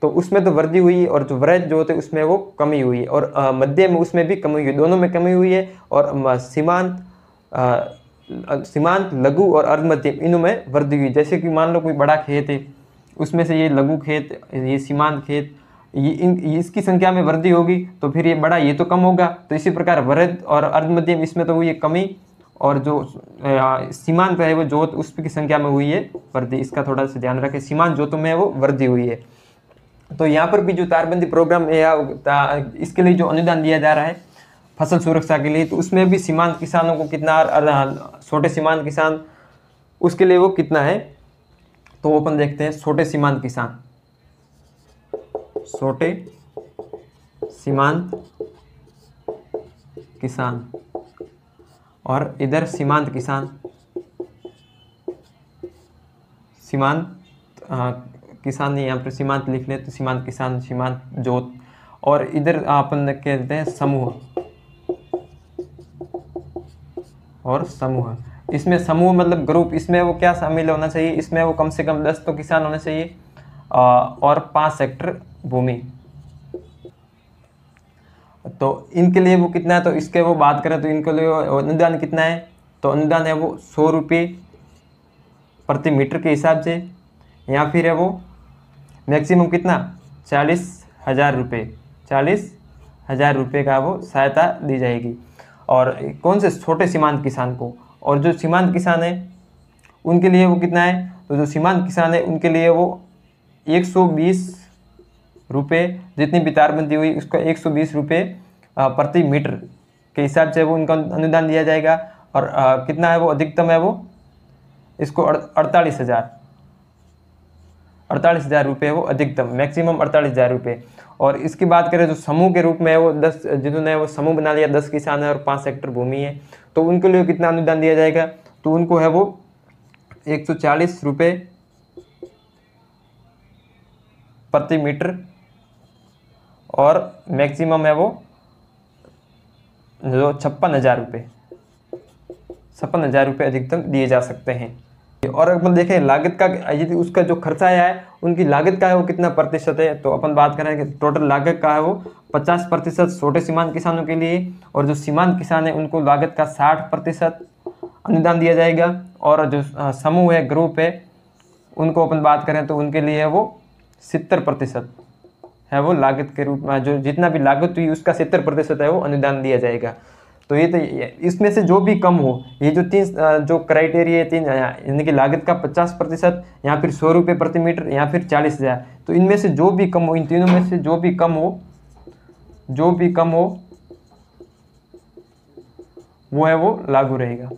तो उसमें तो वृद्धि हुई है, और जो वृहद जोत है उसमें वो कमी हुई है, और मध्य में उसमें भी कमी हुई है, दोनों में कमी हुई है। और सीमांत लघु और अर्ध मध्यम इनों में वृद्धि हुई। जैसे कि मान लो कोई बड़ा खेत है उसमें से ये लघु खेत, ये सीमांत खेत, इसकी संख्या में वृद्धि होगी तो फिर ये बड़ा, ये तो कम होगा। तो इसी प्रकार वृहद और अर्ध मध्यम इसमें तो हुई है कमी, और जो सीमांत है वो जोत उसकी संख्या में हुई है वृद्धि। इसका थोड़ा सा ध्यान रखें, सीमांत जोतों में वो वृद्धि हुई है। तो यहाँ पर भी जो तारबंदी प्रोग्राम है इसके लिए जो अनुदान दिया जा रहा है फसल सुरक्षा के लिए, तो उसमें भी सीमांत किसानों को कितना, छोटे सीमांत किसान उसके लिए वो कितना है, तो वो अपन देखते हैं। छोटे सीमांत किसान और इधर सीमांत किसान, किसान नहीं, यहाँ पर सीमांत लिख ले तो सीमांत किसान, सीमांत जोत, और इधर अपन कहते हैं समूह और समूह। इसमें समूह मतलब ग्रुप, इसमें वो क्या शामिल होना चाहिए, इसमें वो कम से कम 10 तो किसान होने चाहिए और 5 हेक्टेयर भूमि। तो इनके लिए वो कितना है, तो इसके वो बात करें तो इनके लिए अनुदान कितना है, तो अनुदान है वो 100 रुपये प्रति मीटर के हिसाब से, या फिर है वो मैक्सिमम कितना 40,000 रुपये, 40,000 रुपये का वो सहायता दी जाएगी। और कौन से छोटे सीमांत किसान को, और जो सीमांत किसान है उनके लिए वो कितना है, तो जो सीमांत किसान है उनके लिए वो 120 रुपये, जितनी भी तारबंदी हुई उसका 120 रुपये प्रति मीटर के हिसाब से वो उनका अनुदान दिया जाएगा। और कितना है वो अधिकतम है वो इसको 48,000 रुपये वो अधिकतम, मैक्सिमम 48,000 रुपये। और इसकी बात करें जो समूह के रूप में है वो 10, जिन्होंने वो समूह बना लिया, 10 किसान है और 5 हेक्टेयर भूमि है, तो उनके लिए कितना अनुदान दिया जाएगा, तो उनको है वो 140 रुपये प्रति मीटर और मैक्सिमम है वो जो 56,000 रुपये, 56,000 रुपये अधिकतम दिए जा सकते हैं। और अपन देखें लागत का, यदि उसका जो खर्चा आया है उनकी लागत का है वो कितना प्रतिशत है, तो अपन बात करें कि टोटल लागत का है वो 50% छोटे सीमांत किसानों के लिए, और जो सीमांत किसान है उनको लागत का 60% अनुदान दिया जाएगा। और जो समूह है, ग्रुप है, उनको अपन बात करें तो उनके लिए वो 70% है वो लागत के रूप में, जो जितना भी लागत हुई उसका 70% है वो अनुदान दिया जाएगा। तो ये तो इसमें से जो भी कम हो, ये जो तीन जो क्राइटेरिया है, तीन यानी कि लागत का 50% या फिर 100 रुपये प्रति मीटर या फिर 40,000, तो इनमें से जो भी कम हो, इन तीनों में से जो भी कम हो वो है वो लागू रहेगा।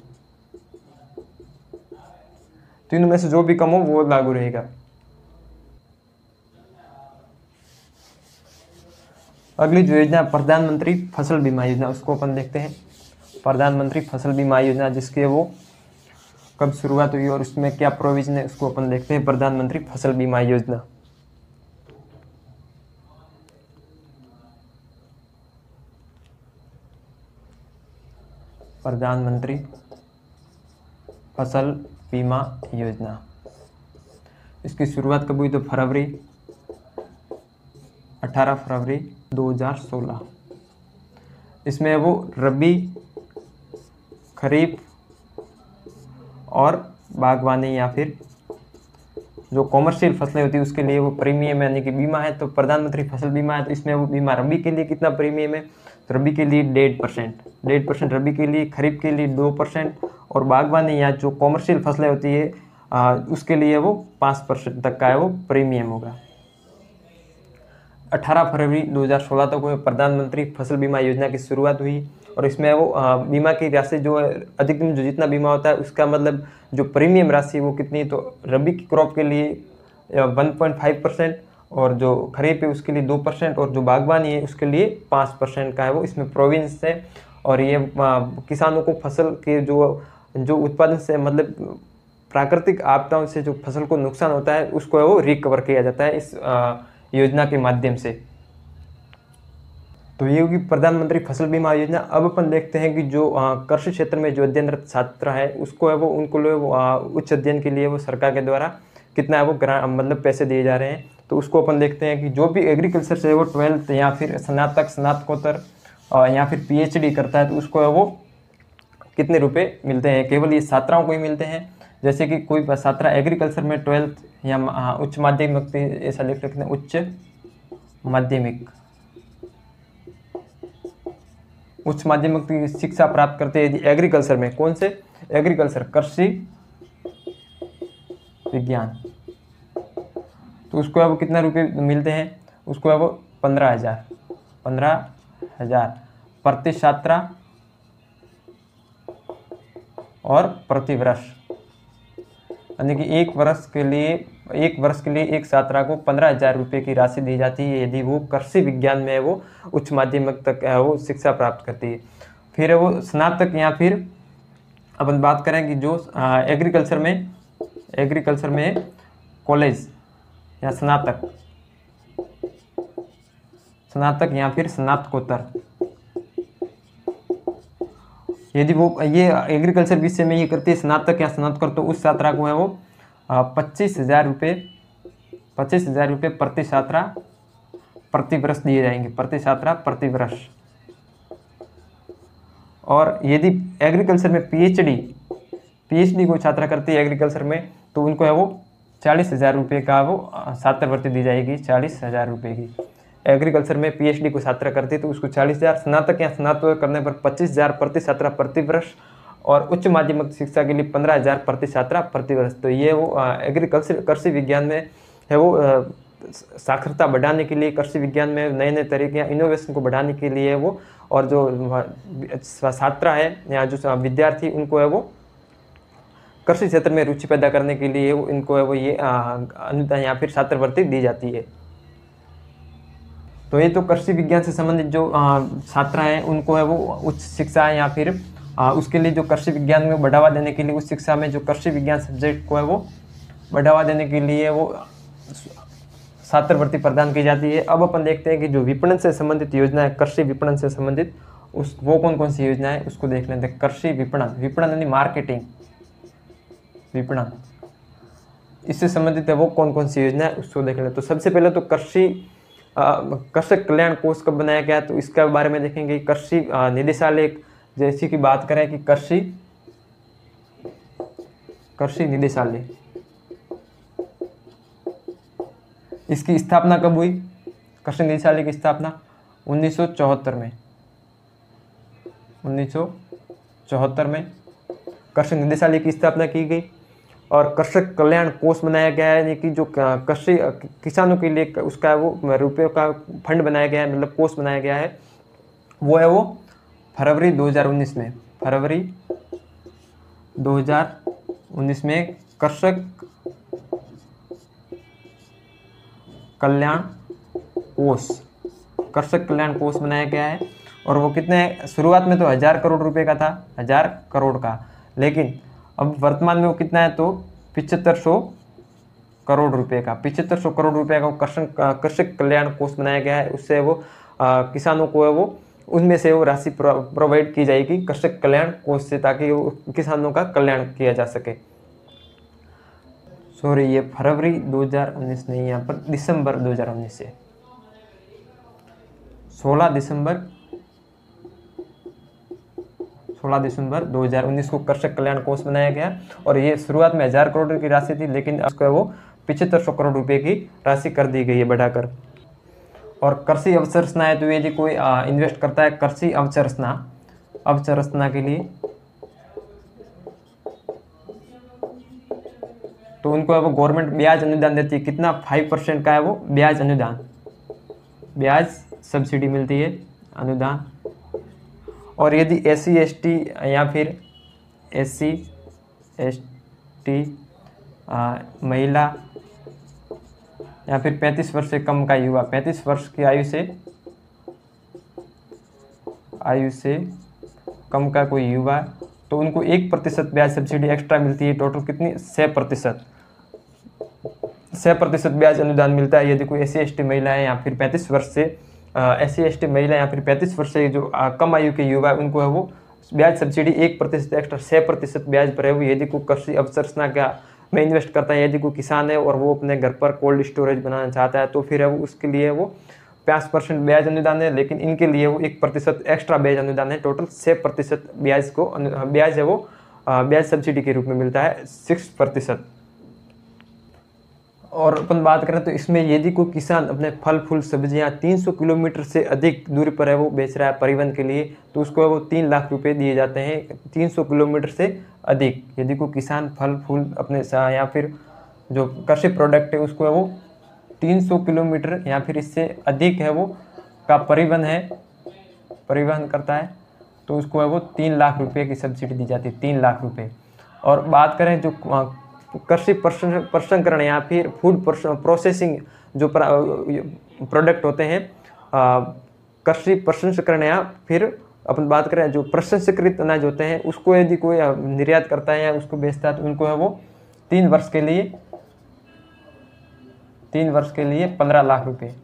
तीनों में से जो भी कम हो वो लागू रहेगा। अगली जो योजना प्रधानमंत्री फसल बीमा योजना, उसको अपन देखते हैं। प्रधानमंत्री फसल बीमा योजना जिसके वो कब शुरुआत हुई और उसमें क्या प्रोविजन है, उसको अपन देखते हैं। प्रधानमंत्री फसल बीमा योजना, प्रधानमंत्री फसल बीमा योजना, इसकी शुरुआत कब हुई, तो 18 फरवरी 2016। इसमें वो रबी, खरीफ और बागवानी या फिर जो कॉमर्शियल फसलें होती है उसके लिए वो प्रीमियम यानी कि बीमा है। तो प्रधानमंत्री फसल बीमा है, तो इसमें वो बीमा रबी के लिए कितना प्रीमियम है, तो रबी के लिए 1.5% रबी के लिए, खरीफ के लिए 2% और बागवानी या जो कॉमर्शियल फसलें होती है उसके लिए वो 5% तक का है वो प्रीमियम होगा। 18 फरवरी 2016 तक वो प्रधानमंत्री फसल बीमा योजना की शुरुआत हुई और इसमें वो बीमा की राशि जो है अधिकतम जो जितना बीमा होता है उसका मतलब जो प्रीमियम राशि वो कितनी, तो रबी की क्रॉप के लिए 1.5% और जो खरीफ है उसके लिए 2% और जो बागवानी है उसके लिए 5% का है वो इसमें प्रोविंस है। और ये किसानों को फसल के जो उत्पादन से मतलब प्राकृतिक आपदाओं से जो फसल को नुकसान होता है उसको वो रिकवर किया जाता है इस योजना के माध्यम से। तो ये होगी प्रधानमंत्री फसल बीमा योजना। अब अपन देखते हैं कि जो कृषि क्षेत्र में जो अध्ययनरत छात्र है उसको है वो उनको उच्च अध्ययन के लिए वो सरकार के द्वारा कितना है वो मतलब पैसे दिए जा रहे हैं। तो उसको अपन देखते हैं कि जो भी एग्रीकल्चर से वो 12th या फिर स्नातक, स्नातकोत्तर या फिर PhD करता है तो उसको है वो कितने रुपए मिलते हैं। केवल ये छात्राओं को ही मिलते हैं। जैसे कि कोई छात्रा एग्रीकल्चर में 12th या उच्च माध्यमिक, ऐसा लिख सकते हैं उच्च माध्यमिक की शिक्षा प्राप्त करते हैं एग्रीकल्चर में। कौन से एग्रीकल्चर, कृषि विज्ञान, तो उसको है वो कितना रुपए मिलते हैं, उसको है वो 15,000 प्रति छात्रा और प्रति वर्ष, यानी कि एक वर्ष के लिए एक छात्रा को 15,000 रुपये की राशि दी जाती है यदि वो कृषि विज्ञान में वो उच्च माध्यमिक तक वो शिक्षा प्राप्त करती है। फिर वो स्नातक या फिर अपन बात करें कि जो एग्रीकल्चर में कॉलेज या स्नातक या फिर स्नातकोत्तर, यदि वो ये एग्रीकल्चर विषय में ये करती है स्नातक या स्नातकोत्तर, तो उस छात्रा को है वो 25,000 रुपये प्रति छात्रा प्रति वर्ष दिए जाएंगे, प्रति छात्रा प्रति वर्ष। और यदि एग्रीकल्चर में PhD को छात्रा करती है एग्रीकल्चर में, तो उनको है वो 40,000 रुपये का वो छात्रवृत्ति दी जाएगी, 40,000 रुपये की। एग्रीकल्चर में PhD को छात्रा करती है तो उसको 40,000, स्नातक या स्नातक करने पर 25,000 प्रति छात्रा प्रति वर्ष और उच्च माध्यमिक शिक्षा के लिए 15,000 प्रति छात्रा प्रति वर्ष। तो ये वो एग्रीकल्चर कृषि विज्ञान में है वो साक्षरता बढ़ाने के लिए, कृषि विज्ञान में नए नए तरीके या इनोवेशन को बढ़ाने के लिए वो, और जो छात्रा है या जो विद्यार्थी उनको है वो कृषि क्षेत्र में रुचि पैदा करने के लिए इनको है वो ये अनुदान या फिर छात्रवृत्ति दी जाती है। तो ये तो कृषि विज्ञान से संबंधित जो छात्रा हैं उनको है वो उच्च शिक्षा या फिर उसके लिए जो कृषि विज्ञान में बढ़ावा देने के लिए उस शिक्षा में जो कृषि विज्ञान सब्जेक्ट को है वो बढ़ावा देने के लिए वो छात्रवृत्ति प्रदान की जाती है। अब अपन देखते हैं कि जो विपणन से संबंधित योजना है, कृषि विपणन से संबंधित वो कौन कौन सी योजना है उसको देख लेते हैं। कृषि विपणन, विपणन यानी मार्केटिंग, विपणन, इससे संबंधित है वो कौन कौन सी योजना है उसको देख लेते हैं। तो सबसे पहले तो कृषक कल्याण कोष कब बनाया गया, तो इसके बारे में देखेंगे। कृषि निदेशालय, जैसे कि बात करें कि कृषि निदेशालय, इसकी स्थापना कब हुई? कृषि निदेशालय की स्थापना 1974 में, 1974 में कृषि निदेशालय की स्थापना की गई। और कृषक कल्याण कोष बनाया गया है, यानी कि जो कृषि किसानों के लिए उसका वो रुपये का फंड बनाया गया है, मतलब कोष बनाया गया है, वो है वो फरवरी 2019 में, फरवरी 2019 में कृषक कल्याण कोष, कृषक कल्याण कोष बनाया गया है। और वो कितने, शुरुआत में तो 1000 करोड़ रुपए का था, 1000 करोड़ का, लेकिन अब वर्तमान में वो कितना है तो 7500 करोड़ रुपए का, 7500 करोड़ रुपए का कृषक कल्याण कोष बनाया गया है। उससे वो किसानों को है वो उनमें से वो राशि प्रोवाइड की जाएगी कृषक कल्याण कोष से, ताकि वो किसानों का कल्याण किया जा सके। सॉरी, ये फरवरी 2019 नहीं, यहाँ पर दिसंबर 2019 से 16 दिसंबर 2019 को कृषक कल्याण कोष बनाया गया। और ये शुरुआत में 1000 करोड़ की राशि थी, लेकिन उसको वो 7500 करोड़ रुपए की राशि कर दी गई है बढ़ाकर। और कृषि अवसंरचना है, तो यदि कोई इन्वेस्ट करता है कृषि अवसंरचना के लिए, तो उनको है वो गवर्नमेंट ब्याज अनुदान देती है। कितना? 5% का है वो ब्याज अनुदान, ब्याज सब्सिडी मिलती है, अनुदान। और यदि SC ST या फिर SC ST महिला या फिर 35 वर्ष से कम का युवा, 35 वर्ष की आयु से कम का कोई युवा, तो उनको 1% ब्याज सब्सिडी एक्स्ट्रा मिलती है। टोटल कितनी? 6% ब्याज अनुदान मिलता है। यदि कोई SC ST महिला है या फिर 35 वर्ष से SC ST महिला या फिर 35 वर्ष से जो कम आयु के युवा है, उनको है वो ब्याज सब्सिडी 1% एक्स्ट्रा 6% ब्याज पर है वो। यदि कोई कृषि अवसंरचना का में इन्वेस्ट करता है, यदि कोई किसान है और वो अपने घर पर कोल्ड स्टोरेज बनाना चाहता है, तो फिर है वो उसके लिए वो 5% ब्याज अनुदान है, लेकिन इनके लिए वो 1% एक्स्ट्रा ब्याज अनुदान है। टोटल 6% ब्याज है वो ब्याज सब्सिडी के रूप में मिलता है, 6%। और अपन बात करें तो इसमें यदि कोई किसान अपने फल फूल सब्जियां 300 किलोमीटर से अधिक दूरी पर है वो बेच रहा है परिवहन के लिए, तो उसको वो 3 लाख रुपए दिए जाते हैं। 300 किलोमीटर से अधिक यदि कोई किसान फल फूल अपने या फिर जो कृषि प्रोडक्ट है उसको है वो 300 किलोमीटर या फिर इससे अधिक है वो का परिवहन करता है, तो उसको है वो 3 लाख रुपये की सब्सिडी दी जाती है, 3 लाख रुपये। और बात करें जो कृषि प्रसंस्करण या फिर फूड प्रोसेसिंग जो प्रोडक्ट होते हैं, कृषि प्रसंस्करण या फिर अपन बात करें जो प्रसंस्कृत अनाज होते हैं, उसको यदि कोई निर्यात करता है या उसको बेचता है, तो उनको है वो 3 वर्ष के लिए 15 लाख रुपए,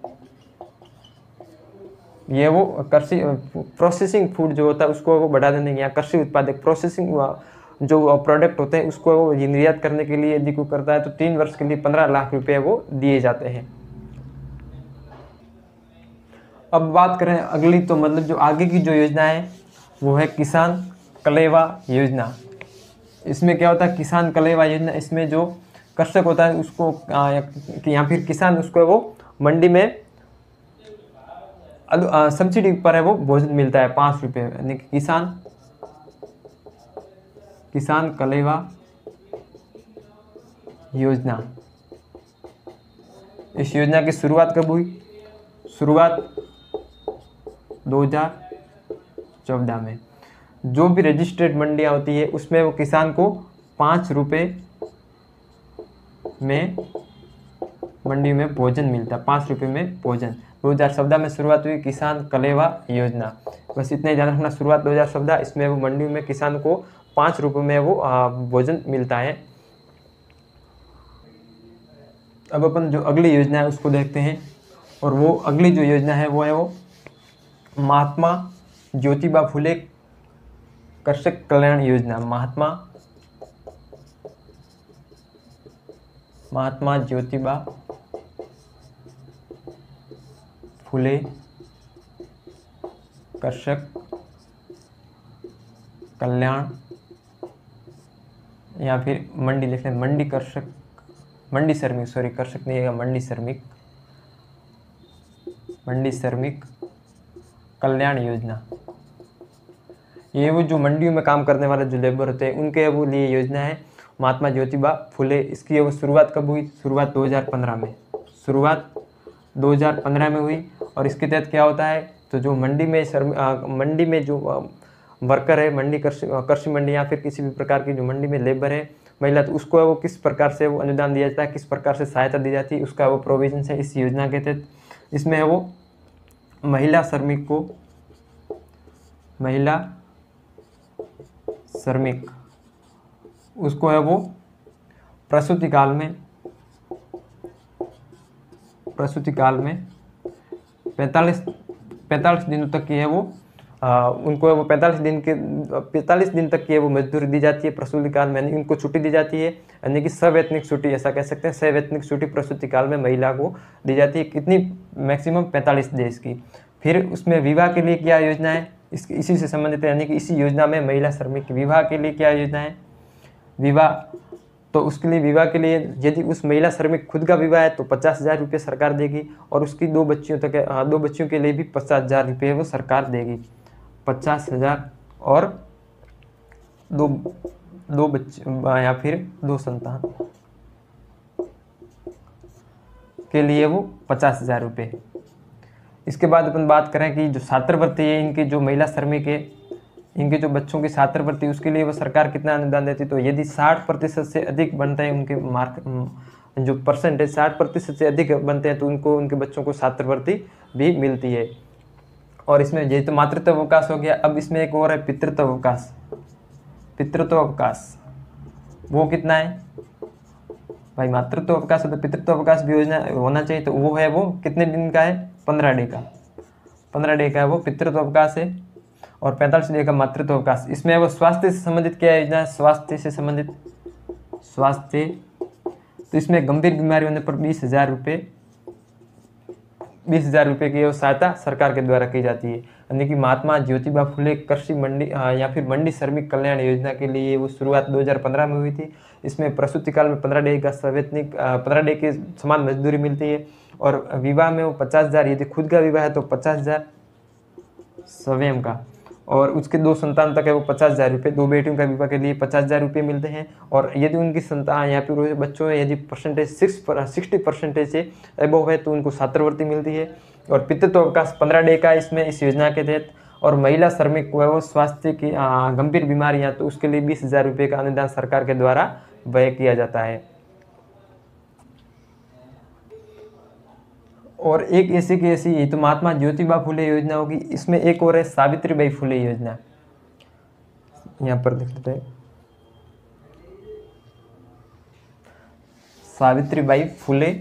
ये वो कृषि प्रोसेसिंग फूड जो होता है उसको वो बढ़ा देने या कृषि उत्पादक प्रोसेसिंग जो प्रोडक्ट होते हैं उसको वो निर्यात करने के लिए यदि कोई करता है, तो 3 वर्ष के लिए 15 लाख रुपए वो दिए जाते हैं। अब बात करें अगली, तो मतलब जो आगे की जो योजना है वो है किसान कलेवा योजना। इसमें क्या होता है किसान कलेवा योजना? इसमें जो कृषक होता है उसको या फिर किसान उसको वो मंडी में सब्सिडी पर है वो भोजन मिलता है 5 रुपये, यानी कि किसान कलेवा योजना। इस योजना की शुरुआत कब हुई? शुरुआत 2014 में। जो भी रजिस्टर्ड मंडियां होती है उसमें वो किसान को 5 रुपये में मंडी में भोजन मिलता है, 5 रुपये में भोजन। 2014 में शुरुआत हुई किसान कलेवा योजना। बस इतना ही ध्यान रखना, शुरुआत 2014। इसमें वो मंडियों में किसान को 5 रुपये में वो भोजन मिलता है। अब अपन जो अगली योजना है उसको देखते हैं, और वो अगली जो योजना है वो महात्मा ज्योतिबा फुले कृषक कल्याण योजना। महात्मा ज्योतिबा फुले कृषक कल्याण, या फिर मंडी लिखते हैं, मंडी श्रमिक, सॉरी कृषक नहीं है, मंडी श्रमिक कल्याण योजना। ये वो जो मंडियों में काम करने वाले जो लेबर होते हैं उनके वो लिए योजना है महात्मा ज्योतिबा फुले। इसकी वो शुरुआत कब हुई? शुरुआत 2015 में, शुरुआत 2015 में हुई। और इसके तहत क्या होता है, तो जो मंडी में जो वर्कर है, कृषि मंडी या फिर किसी भी प्रकार की जो मंडी में लेबर है महिला, तो उसको वो किस प्रकार से वो अनुदान दिया जाता है, किस प्रकार से सहायता दी जाती है, उसका वो प्रोविजन है इस योजना के तहत। इसमें है वो महिला श्रमिक उसको है वो प्रसूति काल में 45 दिनों तक की है वो उनको है वो 45 दिन तक की है वो मजदूरी दी जाती है प्रसूति काल में, यानी उनको छुट्टी दी जाती है, यानी कि सवैतनिक छुट्टी ऐसा कह सकते हैं। सवैतनिक छुट्टी प्रसूति काल में महिला को दी जाती है, कितनी? मैक्सिमम 45 डेज की। फिर उसमें विवाह के लिए क्या योजना है, इसी से संबंधित है, यानी कि इसी योजना में महिला श्रमिक के विवाह के लिए क्या योजना है? विवाह, तो उसके लिए विवाह के लिए यदि उस महिला श्रमिक खुद का विवाह है तो 50,000 रुपये सरकार देगी, और उसकी 2 बच्चियों के लिए भी 50,000 रुपये वो सरकार देगी। 50,000 और 2 बच्चे या फिर 2 संतान के लिए वो 50,000 रुपये। इसके बाद अपन बात करें कि जो छात्रवृत्ति है, इनकी जो महिला श्रमिक है इनके जो बच्चों की छात्रवृत्ति, उसके लिए वो सरकार कितना अनुदान देती है? तो यदि 60% से अधिक बनते हैं उनके मार्क जो परसेंटेज 60% से अधिक बनते हैं तो उनको उनके बच्चों को छात्रवृत्ति भी मिलती है। और इसमें ये तो मातृत्व अवकाश हो गया। अब इसमें एक और है पितृत्व अवकाश। वो कितना है भाई? मातृत्व अवकाश है तो पितृत्व अवकाश भी होना चाहिए, तो वो है वो कितने दिन का है? 15 डे का। 15 डे का है वो पितृत्व अवकाश है, और 45 डे का मातृत्व अवकाश। इसमें वो स्वास्थ्य से संबंधित क्या योजना है? स्वास्थ्य, तो इसमें गंभीर बीमारी होने पर 20,000 रुपये की सहायता सरकार के द्वारा की जाती है। यानी कि महात्मा ज्योतिबा फुले कृषि मंडी या फिर मंडी श्रमिक कल्याण योजना के लिए वो शुरुआत 2015 में हुई थी। इसमें प्रसूति काल में 15 डे का सवैतनिक 15 डे की समान मजदूरी मिलती है, और विवाह में वो 50,000, यदि खुद का विवाह है तो 50,000 स्वयं का, और उसके 2 संतान तक है वो 50,000 रुपये। 2 बेटियों का विवाह के लिए 50,000 रुपये मिलते हैं। और यदि उनकी संतान या फिर बच्चों में यदि परसेंटेज 60% से एबोव है तो उनको छात्रवृत्ति मिलती है। और पितृत्व अवकाश 15 डे का इसमें इस योजना के तहत। और महिला श्रमिक को है वो स्वास्थ्य की गंभीर बीमारियाँ, तो उसके लिए 20,000 रुपये का अनुदान सरकार के द्वारा व्यय किया जाता है। और एक ऐसी की ऐसी, ये तो महात्मा ज्योतिबा फुले योजना होगी। इसमें एक और है सावित्रीबाई फुले योजना, यहाँ पर देख लेते हैं। सावित्रीबाई फुले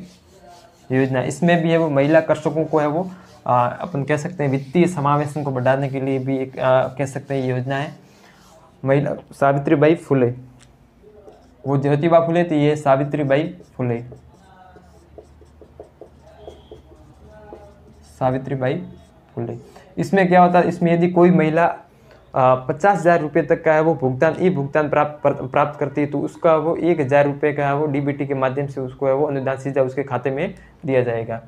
योजना, इसमें भी है वो महिला कृषकों को है वो अपन कह सकते हैं वित्तीय समावेशन को बढ़ाने के लिए भी एक कह सकते हैं योजना है। महिला सावित्रीबाई फुले, वो ज्योतिबा फुले थी, ये सावित्रीबाई फुले, सावित्रीबाई फुले। इसमें क्या होता है? इसमें यदि कोई महिला 50,000 रुपये तक का है वो भुगतान प्राप्त करती है तो उसका वो 1,000 रुपये का है वो डीबीटी के माध्यम से उसको है वो अनुदान सीधा उसके खाते में दिया जाएगा।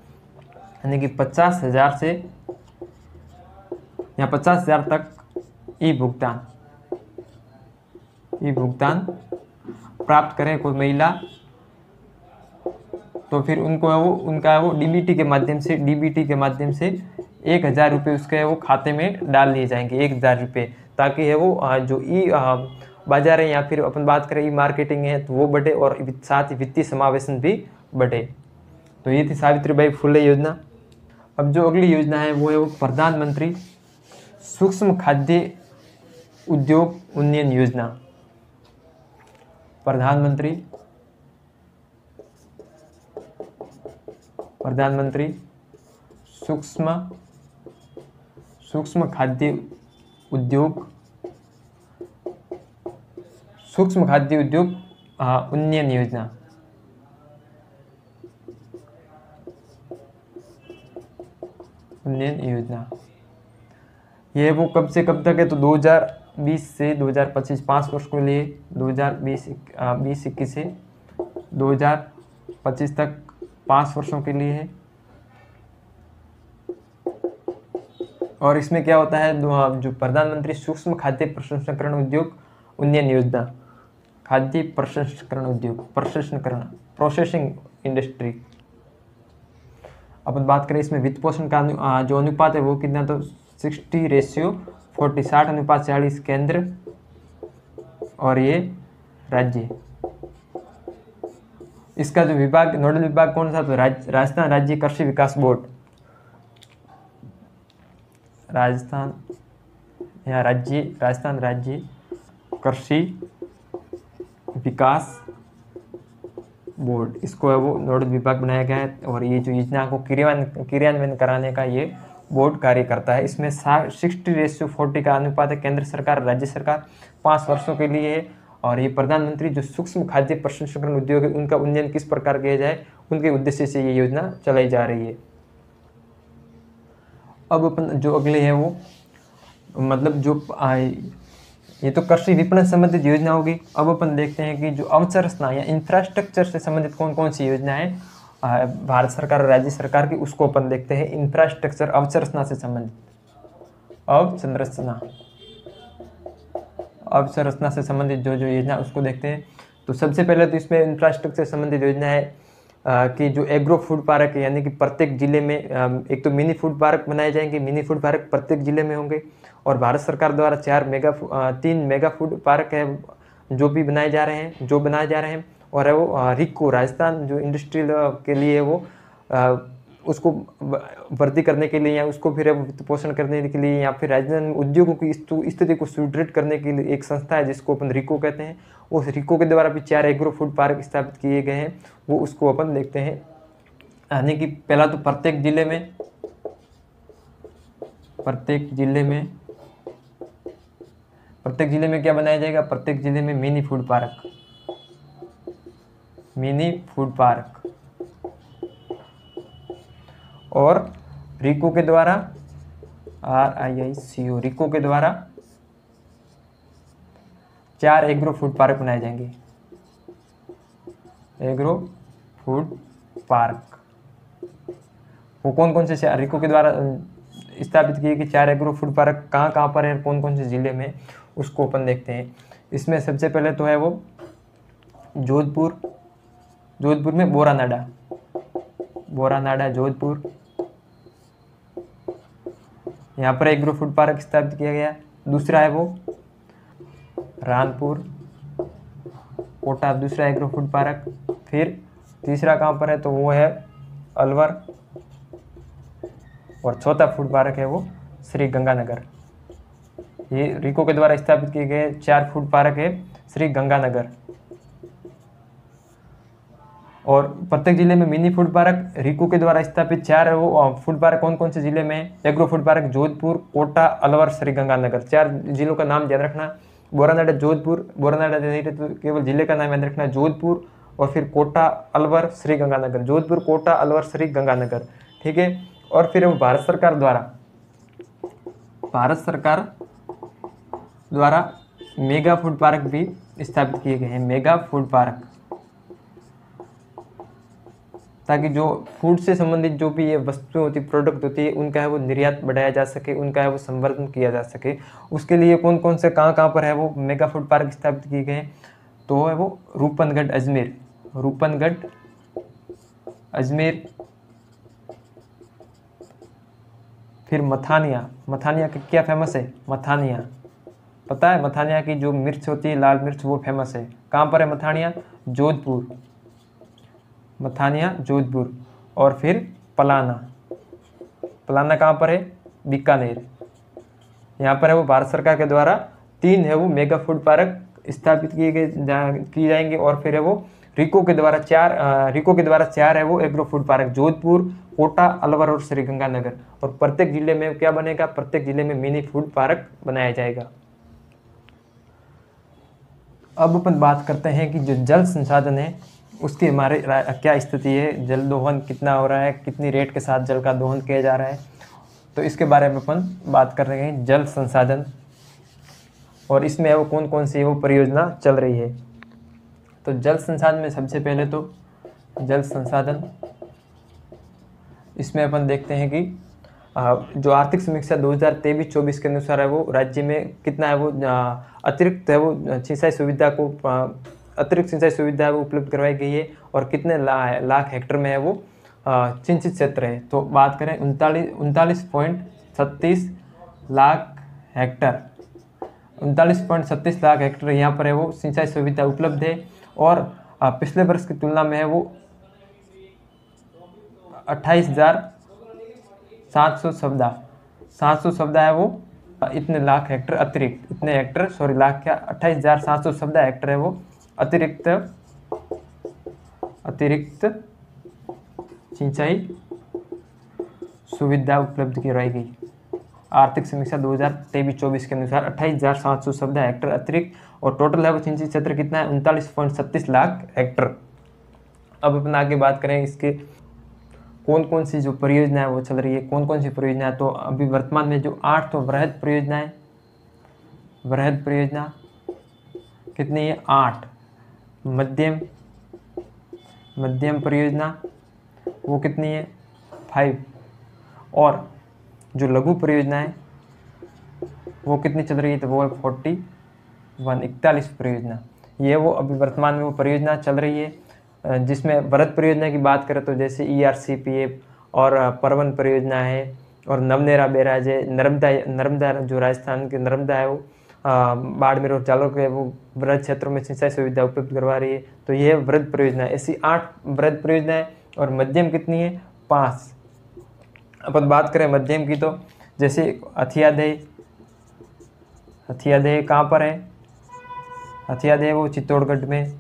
यानी कि 50,000 से या 50,000 तक ई भुगतान प्राप्त करें कोई महिला, तो फिर उनको है वो उनका वो डीबीटी के माध्यम से 1,000 रुपये उसके वो खाते में डाल दिए जाएंगे, 1,000 रुपये, ताकि है वो जो बाजार है या फिर अपन बात करें मार्केटिंग है तो वो बढ़े और साथ ही वित्तीय समावेशन भी बढ़े। तो ये थी सावित्रीबाई फुले योजना। अब जो अगली योजना है वो है वो प्रधानमंत्री सूक्ष्म खाद्य उद्योग उन्नयन योजना। प्रधानमंत्री सूक्ष्म खाद्य उद्योग उन्नयन योजना। ये वो कब से कब तक है, तो 2020 से 2025 5 वर्ष के लिए, 2020-21 से 2025 तक 5 वर्षों के लिए है। और इसमें क्या होता है, जो प्रधानमंत्री सूक्ष्म खाद्य प्रसंस्करण उद्योग उन्नयन योजना, खाद्य प्रसंस्करण उद्योग, प्रोसेसिंग इंडस्ट्री। अपन बात करें इसमें वित्त पोषण का जो अनुपात है वो कितना, तो 60:40, 60:40 केंद्र और ये राज्य। इसका जो विभाग, नोडल विभाग कौन सा, तो राजस्थान राज्य कृषि विकास बोर्ड, राजस्थान राज्य कृषि विकास बोर्ड, इसको है वो नोडल विभाग बनाया गया है। और ये जो योजना को क्रियान्वयन कराने का ये बोर्ड कार्य करता है। इसमें 60:40 का अनुपात है, केंद्र सरकार राज्य सरकार 5 वर्षों के लिए है। और ये प्रधानमंत्री जो सूक्ष्म खाद्य प्रसंस्करण उद्योग है उनका उन्नयन किस प्रकार किया जाए, उनके उद्देश्य से ये योजना चलाई जा रही है। अब अपन जो अगले है वो मतलब जो ये तो कृषि विपणन संबंधित योजना होगी। अब अपन देखते हैं कि जो अवसंरचना या इंफ्रास्ट्रक्चर से संबंधित कौन कौन सी योजना है भारत सरकार और राज्य सरकार की, उसको अपन देखते हैं। इंफ्रास्ट्रक्चर, अवसंरचना से संबंधित, अवसंरचना से संबंधित जो योजना उसको देखते हैं। तो सबसे पहले तो इसमें इंफ्रास्ट्रक्चर संबंधित योजना है कि जो एग्रो फूड पार्क है, यानी कि प्रत्येक जिले में एक तो मिनी फूड पार्क बनाए जाएंगे। मिनी फूड पार्क प्रत्येक जिले में होंगे। और भारत सरकार द्वारा 3 मेगा फूड पार्क है जो बनाए जा रहे हैं। और है वो रिको, राजस्थान जो इंडस्ट्रियल के लिए वो उसको वृद्धि करने के लिए या उसको फिर वित्त पोषण करने के लिए या फिर राजस्थान उद्योगों की स्थिति को सुदृढ़ करने के लिए एक संस्था है जिसको अपन रिको कहते हैं। उस रिको के द्वारा भी 4 एग्रो फूड पार्क स्थापित किए गए हैं, वो उसको अपन देखते हैं। यानी कि पहला तो प्रत्येक जिले में क्या बनाया जाएगा, प्रत्येक जिले में मिनी फूड पार्क। और रिको के द्वारा RIICO रिको के द्वारा 4 एग्रो फूड पार्क बनाए जाएंगे। एग्रो फूड पार्क वो कौन से रिको के द्वारा स्थापित किए कि 4 एग्रो फूड पार्क कहाँ पर है, कौन से जिले में, उसको अपन देखते हैं। इसमें सबसे पहले तो है वो जोधपुर में बोरानाडा जोधपुर, यहाँ पर एग्रो फूड पार्क स्थापित किया गया। दूसरा है वो रानपुर कोटा, दूसरा एग्रो फूड पार्क। फिर तीसरा कहाँ पर है, तो वो है अलवर। और चौथा फूड पार्क है वो श्री गंगानगर। ये रिको के द्वारा स्थापित किए गए 4 फूड पार्क है श्री गंगानगर। और प्रत्येक जिले में मिनी फूड पार्क रिको के द्वारा स्थापित 4 है वो फूड पार्क कौन से जिले में, agro food park Jodhpur, Kota, Alwar, Sri Ganganagar. 4 जिलों का नाम याद रखना। बोरानाडा जोधपुर, बोरानाडा तो केवल जिले का नाम याद रखना, जोधपुर और फिर कोटा, अलवर, श्री गंगानगर। जोधपुर, कोटा, अलवर, श्री गंगानगर, ठीक है। और फिर वो भारत सरकार द्वारा मेगा फूड पार्क भी स्थापित किए गए हैं। मेगा फूड पार्क, ताकि जो फूड से संबंधित जो भी ये वस्तुएं होती, प्रोडक्ट होती है, उनका है वो निर्यात बढ़ाया जा सके, उनका है वो संवर्धन किया जा सके। उसके लिए कौन से कहाँ पर है वो मेगा फूड पार्क स्थापित किए गए हैं, तो है वो रूपनगढ़ अजमेर। फिर मथानिया की क्या फेमस है, मथानिया, पता है मथानिया की जो मिर्च होती है, लाल मिर्च, वो फेमस है। कहाँ पर है मथानिया, जोधपुर। और फिर पलाना, प्लाना कहाँ पर है? बीकानेर। यहाँ पर है वो भारत सरकार के द्वारा 3 है वो मेगा फूड पार्क स्थापित की जाएंगे। और फिर है वो रिको के द्वारा 4 है वो agro food park Jodhpur, Kota, Alwar और श्रीगंगानगर। और प्रत्येक जिले में क्या बनेगा? प्रत्येक जिले में मिनी फूड पार्क बनाया जाएगा। अब अपन बात करते हैं कि जो जल संसाधन है उसकी हमारे क्या स्थिति है, जल दोहन कितना हो रहा है, कितनी रेट के साथ जल का दोहन किया जा रहा है, तो इसके बारे में अपन बात कर रहे हैं। जल संसाधन और इसमें वो कौन कौन सी वो परियोजना चल रही है। तो जल संसाधन में सबसे पहले तो जल संसाधन, इसमें अपन देखते हैं कि जो आर्थिक समीक्षा 2023-24 के अनुसार है वो राज्य में कितना है वो अतिरिक्त है वो सिंचाई सुविधा को अतिरिक्त सिंचाई सुविधा वो उपलब्ध करवाई गई है। और कितने लाख हेक्टर में है वो सिंचित क्षेत्र है। तो बात करें 39.36 लाख हेक्टर, 39.36 लाख हेक्टर यहाँ पर है वो सिंचाई सुविधा उपलब्ध है। और पिछले वर्ष की तुलना में है वो 28,700 है वो इतने लाख हेक्टर अतिरिक्त, 28,700 हेक्टर है वो अतिरिक्त सिंचाई सुविधा उपलब्ध करवाई गई। आर्थिक समीक्षा 2023-24 के अनुसार 28,700 हेक्टर अतिरिक्त। और टोटल है वो सिंचित क्षेत्र कितना है? 39.36 लाख हेक्टर। अब अपन आगे बात करें इसके कौन कौन सी जो परियोजना है वो चल रही है, कौन कौन सी परियोजना है। तो अभी वर्तमान में जो 8 तो वृहद परियोजना है, वृहद परियोजना कितनी है? 8। मध्यम परियोजना वो कितनी है? 5। और जो लघु परियोजना है वो कितनी चल रही है? तो वो है 41 परियोजना। ये वो अभी वर्तमान में वो परियोजना चल रही है। जिसमें वृहद परियोजना की बात करें तो जैसे ERCPF और परवन परियोजना है और नवनेरा बैराज है, नर्मदा जो राजस्थान के नर्मदा है वो बाड़मेर और जालोर के वो वृहद क्षेत्रों में सिंचाई सुविधा उपलब्ध करवा रही है। तो ये वृहद परियोजना है। ऐसी 8 वृहद परियोजना है। और मध्यम कितनी है? 5। अपन बात करें मध्यम की तो जैसे हथियादह कहाँ पर है? हथियादह वो चित्तौड़गढ़ में।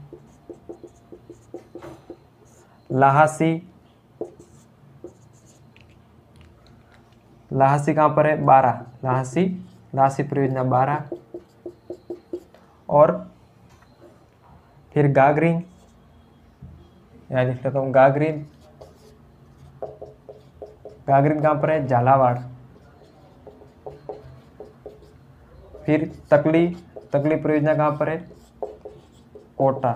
लाहासी कहाँ पर है? 12। लाहासी परियोजना 12। और फिर गागरीन, यहाँ लिख लेता हूँ गागरीन कहाँ पर है? झालावाड़। फिर तकली परियोजना कहाँ पर है? कोटा।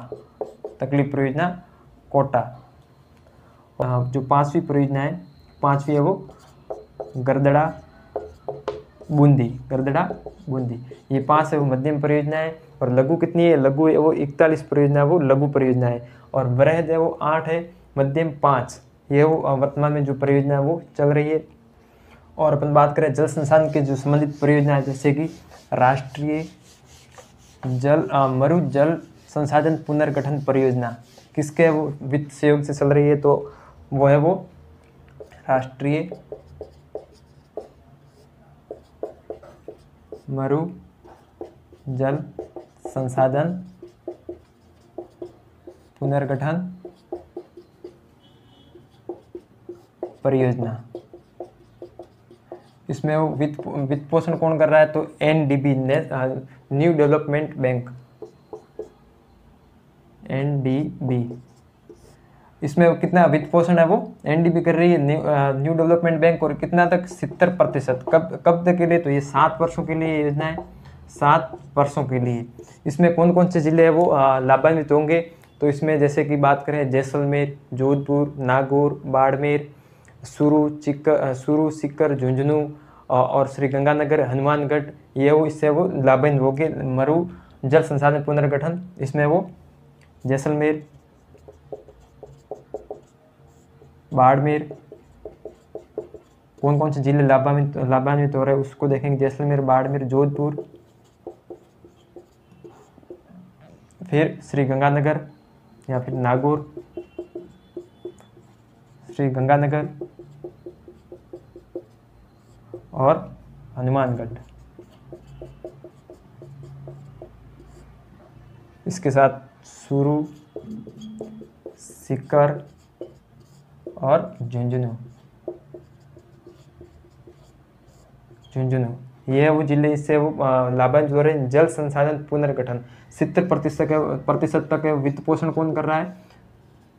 तकली परियोजना कोटा। जो 5वीं परियोजना है, 5वीं है वो गरदड़ा बूंदी। ये 5 है वो मध्यम परियोजना है। और लघु कितनी है? लघु है वो 41 परियोजना है वो लघु परियोजना है। और वृहद है वो 8 है, मध्यम 5। ये वो वर्तमान में जो परियोजना है वो चल रही है। और अपन बात करें जल संसाधन के जो संबंधित परियोजना है जैसे कि राष्ट्रीय मरु जल संसाधन पुनर्गठन परियोजना, किसके वो वित्त सहयोग से चल रही है? तो वो है वो राष्ट्रीय मरु जल संसाधन पुनर्गठन परियोजना। इसमें वो वित्त पोषण कौन कर रहा है? तो NDB new development bank, NDB। इसमें कितना वित्त पोषण है वो NDB कर रही है, न्यू डेवलपमेंट बैंक। और कितना तक? 70%। कब तक के लिए? तो ये 7 वर्षों के लिए योजना है, 7 वर्षों के लिए। इसमें कौन कौन से जिले हैं वो लाभान्वित होंगे? तो इसमें जैसे कि बात करें जैसलमेर, जोधपुर, नागौर, बाड़मेर, सूरू, सीकर, झुंझुनू और श्रीगंगानगर, हनुमानगढ़, ये वो इससे वो लाभान्वित होंगे मरु जल संसाधन पुनर्गठन। इसमें वो जैसलमेर, बाड़मेर, कौन कौन से जिले लाभान्वित हो रहे हैं उसको देखेंगे। जैसलमेर, बाड़मेर, जोधपुर, फिर श्रीगंगानगर या फिर नागौर, श्रीगंगानगर, और हनुमानगढ़। इसके साथ चूरू, सीकर और झुंझुनू। ये है वो जिले, इससे वो लाभांश हो रहे हैं। जल संसाधन पुनर्गठन 70% तक वित्त पोषण कौन कर रहा है?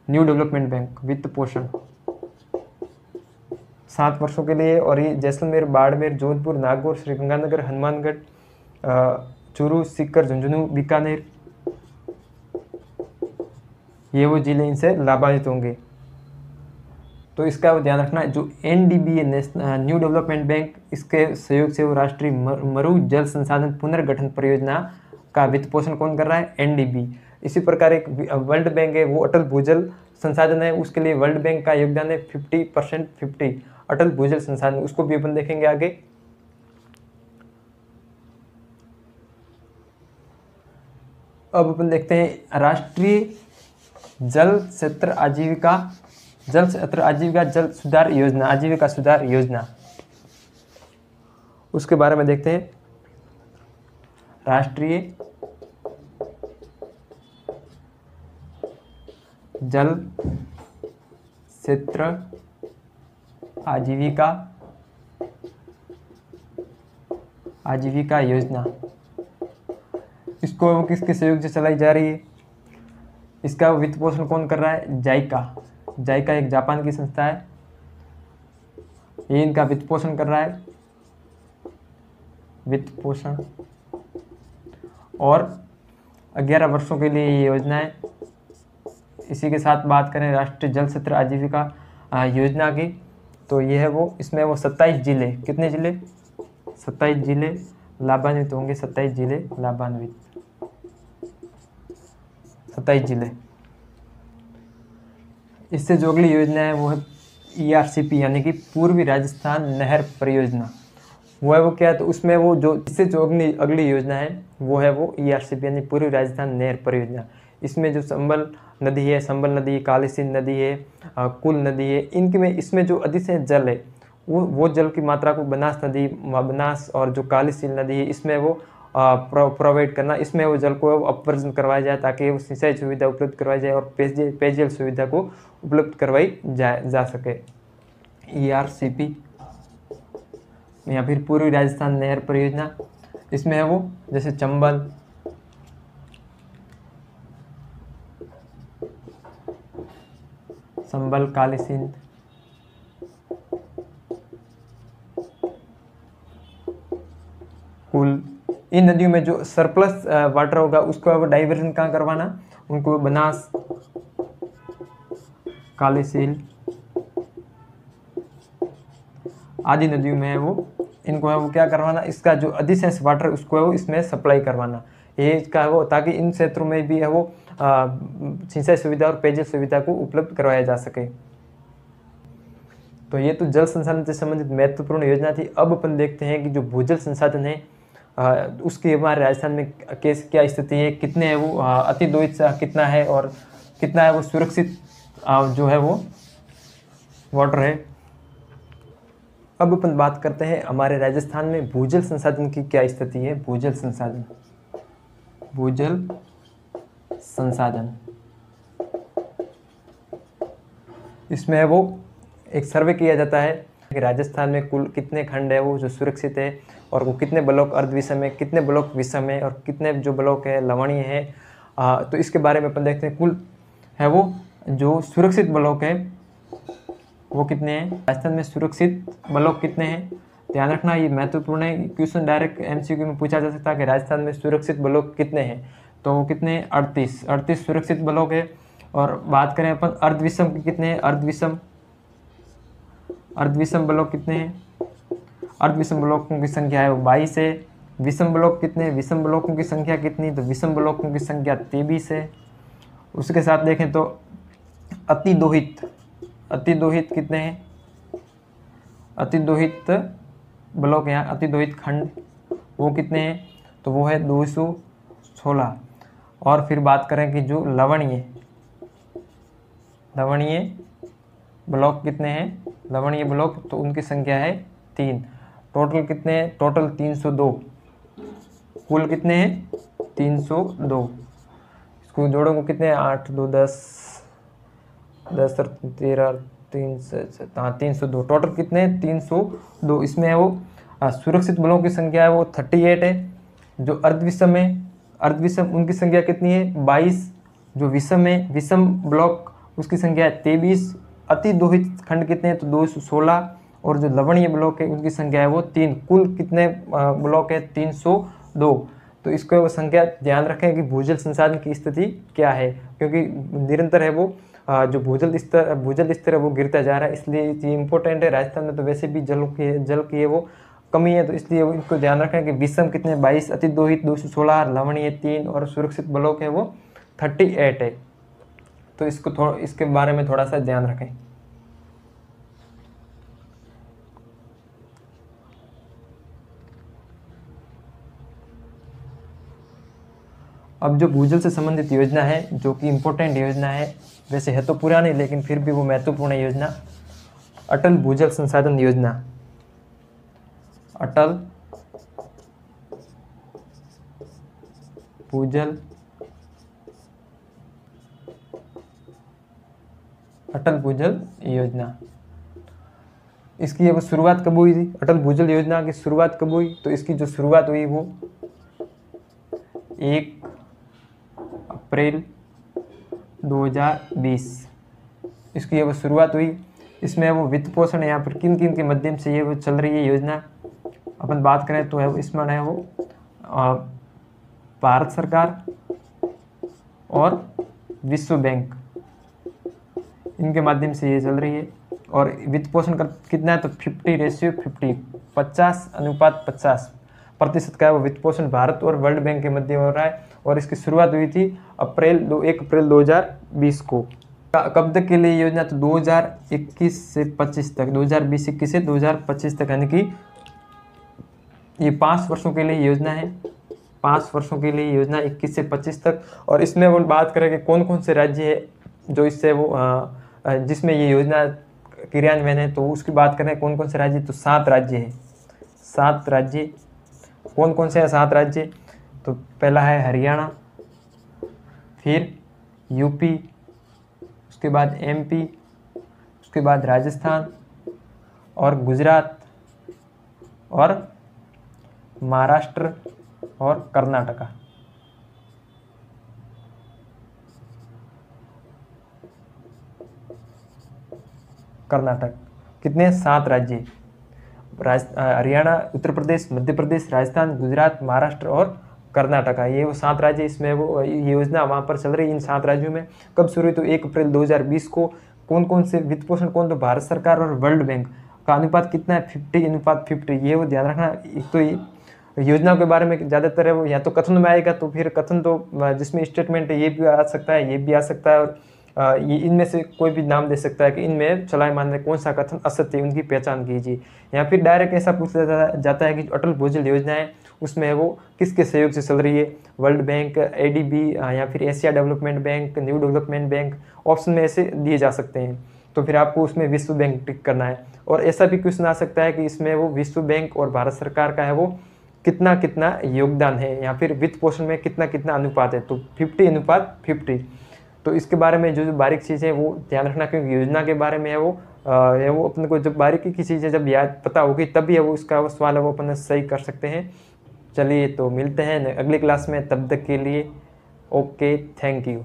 न्यू डेवलपमेंट बैंक वित्त पोषण 7 वर्षों के लिए। और ये जैसलमेर, बाड़मेर, जोधपुर, नागौर, श्रीगंगानगर, हनुमानगढ़, चूरू, सीकर, झुंझुनू, बीकानेर, ये वो जिले इनसे लाभान्वित होंगे। तो इसका ध्यान रखना है, जो NDBA national new development bank, इसके सहयोग से वो राष्ट्रीय मरु जल संसाधन पुनर्गठन परियोजना का वित्त पोषण कौन कर रहा है? NDB। इसी प्रकार एक वर्ल्ड बैंक है, वो अटल भूजल संसाधन है, उसके लिए वर्ल्ड बैंक का योगदान है 50%, 50 अटल भूजल संसाधन, उसको भी अपन देखेंगे आगे। अब अपन देखते हैं राष्ट्रीय जल क्षेत्र आजीविका जल सुधार योजना, आजीविका सुधार योजना, उसके बारे में देखते हैं। राष्ट्रीय जल क्षेत्र आजीविका योजना, इसको किसके सहयोग से चलाई जा रही है? इसका वित्त पोषण कौन कर रहा है? जाइका एक जापान की संस्था है, ये इनका वित्त पोषण कर रहा है, वित्त पोषण। और 11 वर्षों के लिए ये योजना है। इसी के साथ बात करें राष्ट्रीय जल क्षेत्र आजीविका योजना की, तो ये है वो, इसमें वो 27 जिले, कितने जिले? 27 जिले लाभान्वित होंगे, 27 जिले लाभान्वित, 27 जिले। इससे जो अगली योजना है वो है ERCP, यानी कि पूर्वी राजस्थान नहर परियोजना। वो है वो क्या है? तो उसमें वो जो इससे जो अगली योजना है वो है वो ERCP, यानी पूर्वी राजस्थान नहर परियोजना। इसमें जो संबल नदी, कालीसिंध नदी है, कुल नदी है, इनके में इसमें जो अधिशेष जल है वो जल की मात्रा को बनास और जो कालीसिंध नदी है इसमें वो प्रोवाइड करना, इसमें वो जल को अपवर्जन करवाया जाए ताकि वो सिंचाई सुविधा उपलब्ध करवाई जाए और पेयजल सुविधा को उपलब्ध करवाई जा सके। ERCP या फिर पूर्वी राजस्थान नहर परियोजना, इसमें है वो जैसे चंबल, कालीसिंध, कुल, इन नदियों में जो सरप्लस वाटर होगा उसको अब डाइवर्जन कहाँ करवाना? उनको बनास, कालीसिंध आदि नदियों में है वो, इनको है वो क्या करवाना? इसका जो अधिशेष वाटर उसको है वो इसमें सप्लाई करवाना। ये इसका है वो, ताकि इन क्षेत्रों में भी है वो सिंचाई सुविधा और पेयजल सुविधा को उपलब्ध करवाया जा सके। तो ये तो जल संसाधन से संबंधित महत्वपूर्ण योजना थी। अब अपन देखते हैं कि जो भूजल संसाधन है उसकी हमारे राजस्थान में क्या स्थिति है, कितने है वो अति दोहित कितना है और कितना है वो सुरक्षित जो है वो वाटर है। अब अपन बात करते हैं हमारे राजस्थान में भूजल संसाधन की क्या स्थिति है। भूजल संसाधन इसमें वो एक सर्वे किया जाता है कि राजस्थान में कुल कितने खंड है वो जो सुरक्षित है और वो कितने ब्लॉक अर्धविषम है, कितने ब्लॉक विषम है और कितने जो ब्लॉक है लवणीय है। तो इसके बारे में अपन देखते हैं। कुल है वो जो सुरक्षित ब्लॉक है वो कितने हैं राजस्थान में, सुरक्षित ब्लॉक कितने हैं? ध्यान रखना ये महत्वपूर्ण है, क्वेश्चन डायरेक्ट MCQ में पूछा जा सकता है कि राजस्थान में सुरक्षित ब्लॉक कितने हैं। तो वो कितने हैं? 38 सुरक्षित ब्लॉक है। और बात करें अपन अर्धविषम के कितने हैं? अर्धविषम ब्लॉक कितने हैं? अर्धविषम ब्लॉकों की संख्या है वो 22 है। विषम ब्लॉक कितने हैं? विषम ब्लॉकों की संख्या कितनी? तो विषम ब्लॉकों की संख्या 23 है। उसके साथ देखें तो अति दोहित कितने हैं? अति दोहित ब्लॉक यहाँ अति दोहित खंड वो कितने हैं? तो वो है 216। और फिर बात करें कि जो लवणीय ब्लॉक कितने हैं? लवणीय ब्लॉक तो उनकी संख्या है 3। टोटल कितने हैं, टोटल 302, कुल कितने हैं 302। इसको जोड़ोगे कितने, 8 2 10, 10 और 13 3 हाँ 302, टोटल कितने हैं 302। इसमें है वो सुरक्षित बलों की संख्या है वो 38 है। जो अर्धविषम है, अर्धविषम उनकी संख्या कितनी है 22। जो विषम है, विषम ब्लॉक उसकी संख्या है 23। अति दोहित खंड कितने हैं तो 216। और जो लवणीय ब्लॉक है उनकी संख्या है वो 3। कुल कितने ब्लॉक है 302। तो इसको वो संख्या ध्यान रखें कि भूजल संसाधन की स्थिति क्या है, क्योंकि निरंतर है वो जो भूजल स्तर है वो गिरता जा रहा है, इसलिए ये इंपॉर्टेंट है। राजस्थान में तो वैसे भी जल की है वो कमी है, तो इसलिए वो इनको ध्यान रखें कि विषम कितने 22, अति दोहित 216, लवणीय 3 और सुरक्षित ब्लॉक है वो 38 है। तो इसको इसके बारे में थोड़ा सा ध्यान रखें। अब जो भूजल से संबंधित योजना है, जो कि इम्पोर्टेंट योजना है, वैसे है तो पुरानी लेकिन फिर भी वो महत्वपूर्ण योजना, अटल भूजल संसाधन योजना। अटल भूजल योजना, इसकी ये शुरुआत कब हुई थी, अटल भूजल योजना की शुरुआत कब हुई, तो इसकी जो शुरुआत हुई वो 1 अप्रैल 2020 इसकी ये वो शुरुआत हुई। इसमें वो वित्त पोषण यहाँ पर किन किन के माध्यम से ये वो चल रही है योजना, अपन बात करें तो है इसमें है वो भारत सरकार और विश्व बैंक, इनके माध्यम से ये चल रही है। और वित्त पोषण का कितना है तो 50:50, 50:50% का है वो वित्त पोषण भारत और वर्ल्ड बैंक के मध्य हो रहा है। और इसकी शुरुआत हुई थी 1 अप्रैल 2020 को। कब तक के लिए योजना, तो 2021 से 25 तक, 2020-21 से 2025 तक, यानी कि ये 5 वर्षों के लिए योजना है। 5 वर्षों के लिए योजना 21 से 25 तक। और इसमें वो बात करें कि कौन कौन से राज्य है जो इससे वो जिसमें ये योजना क्रियान्वयन है, तो उसकी बात करें कौन कौन से राज्य, तो 7 राज्य है। 7 राज्य कौन कौन से हैं 7 राज्य, तो पहला है हरियाणा, फिर यूपी, उसके बाद एमपी, उसके बाद राजस्थान और गुजरात और महाराष्ट्र और कर्नाटका। कर्नाटक कितने 7 राज्य, हरियाणा, उत्तर प्रदेश, मध्य प्रदेश, राजस्थान, गुजरात, महाराष्ट्र और कर्नाटका, ये वो 7 राज्य। इसमें वो ये योजना वहाँ पर चल रही है। इन 7 राज्यों में कब शुरू हुई, तो 1 अप्रैल 2020 को। कौन कौन से वित्त पोषण, कौन, तो भारत सरकार और वर्ल्ड बैंक का अनुपात कितना है 50:50, ये वो ध्यान रखना। एक तो ये योजनाओं के बारे में ज़्यादातर है वो या तो कथन में आएगा, तो फिर कथन तो जिसमें स्टेटमेंट है ये भी आ सकता है, ये भी आ सकता है, और ये इनमें से कोई भी नाम दे सकता है कि इनमें चलायमान में कौन सा कथन असत्य है, उनकी पहचान कीजिए। या फिर डायरेक्ट ऐसा पूछा जाता है कि अटल भूजल योजना है उसमें है वो किसके सहयोग से चल रही है, वर्ल्ड बैंक, एडीबी या फिर Asia development bank, new development bank, option में ऐसे दिए जा सकते हैं। तो फिर आपको उसमें विश्व बैंक टिक करना है। और ऐसा भी क्वेश्चन आ सकता है कि इसमें वो विश्व बैंक और भारत सरकार का है वो कितना कितना योगदान है, या फिर वित्त पोषण में कितना कितना अनुपात है, तो 50:50। तो इसके बारे में जो बारीक चीज़ें वो ध्यान रखना, क्योंकि योजना के बारे में है वो अपने को जब बारीकी की चीज़ें जब याद पता होगी तभी है वो इसका वो सवाल है वो अपन सही कर सकते हैं। चलिए तो मिलते हैं अगली क्लास में, तब तक के लिए ओके, थैंक यू।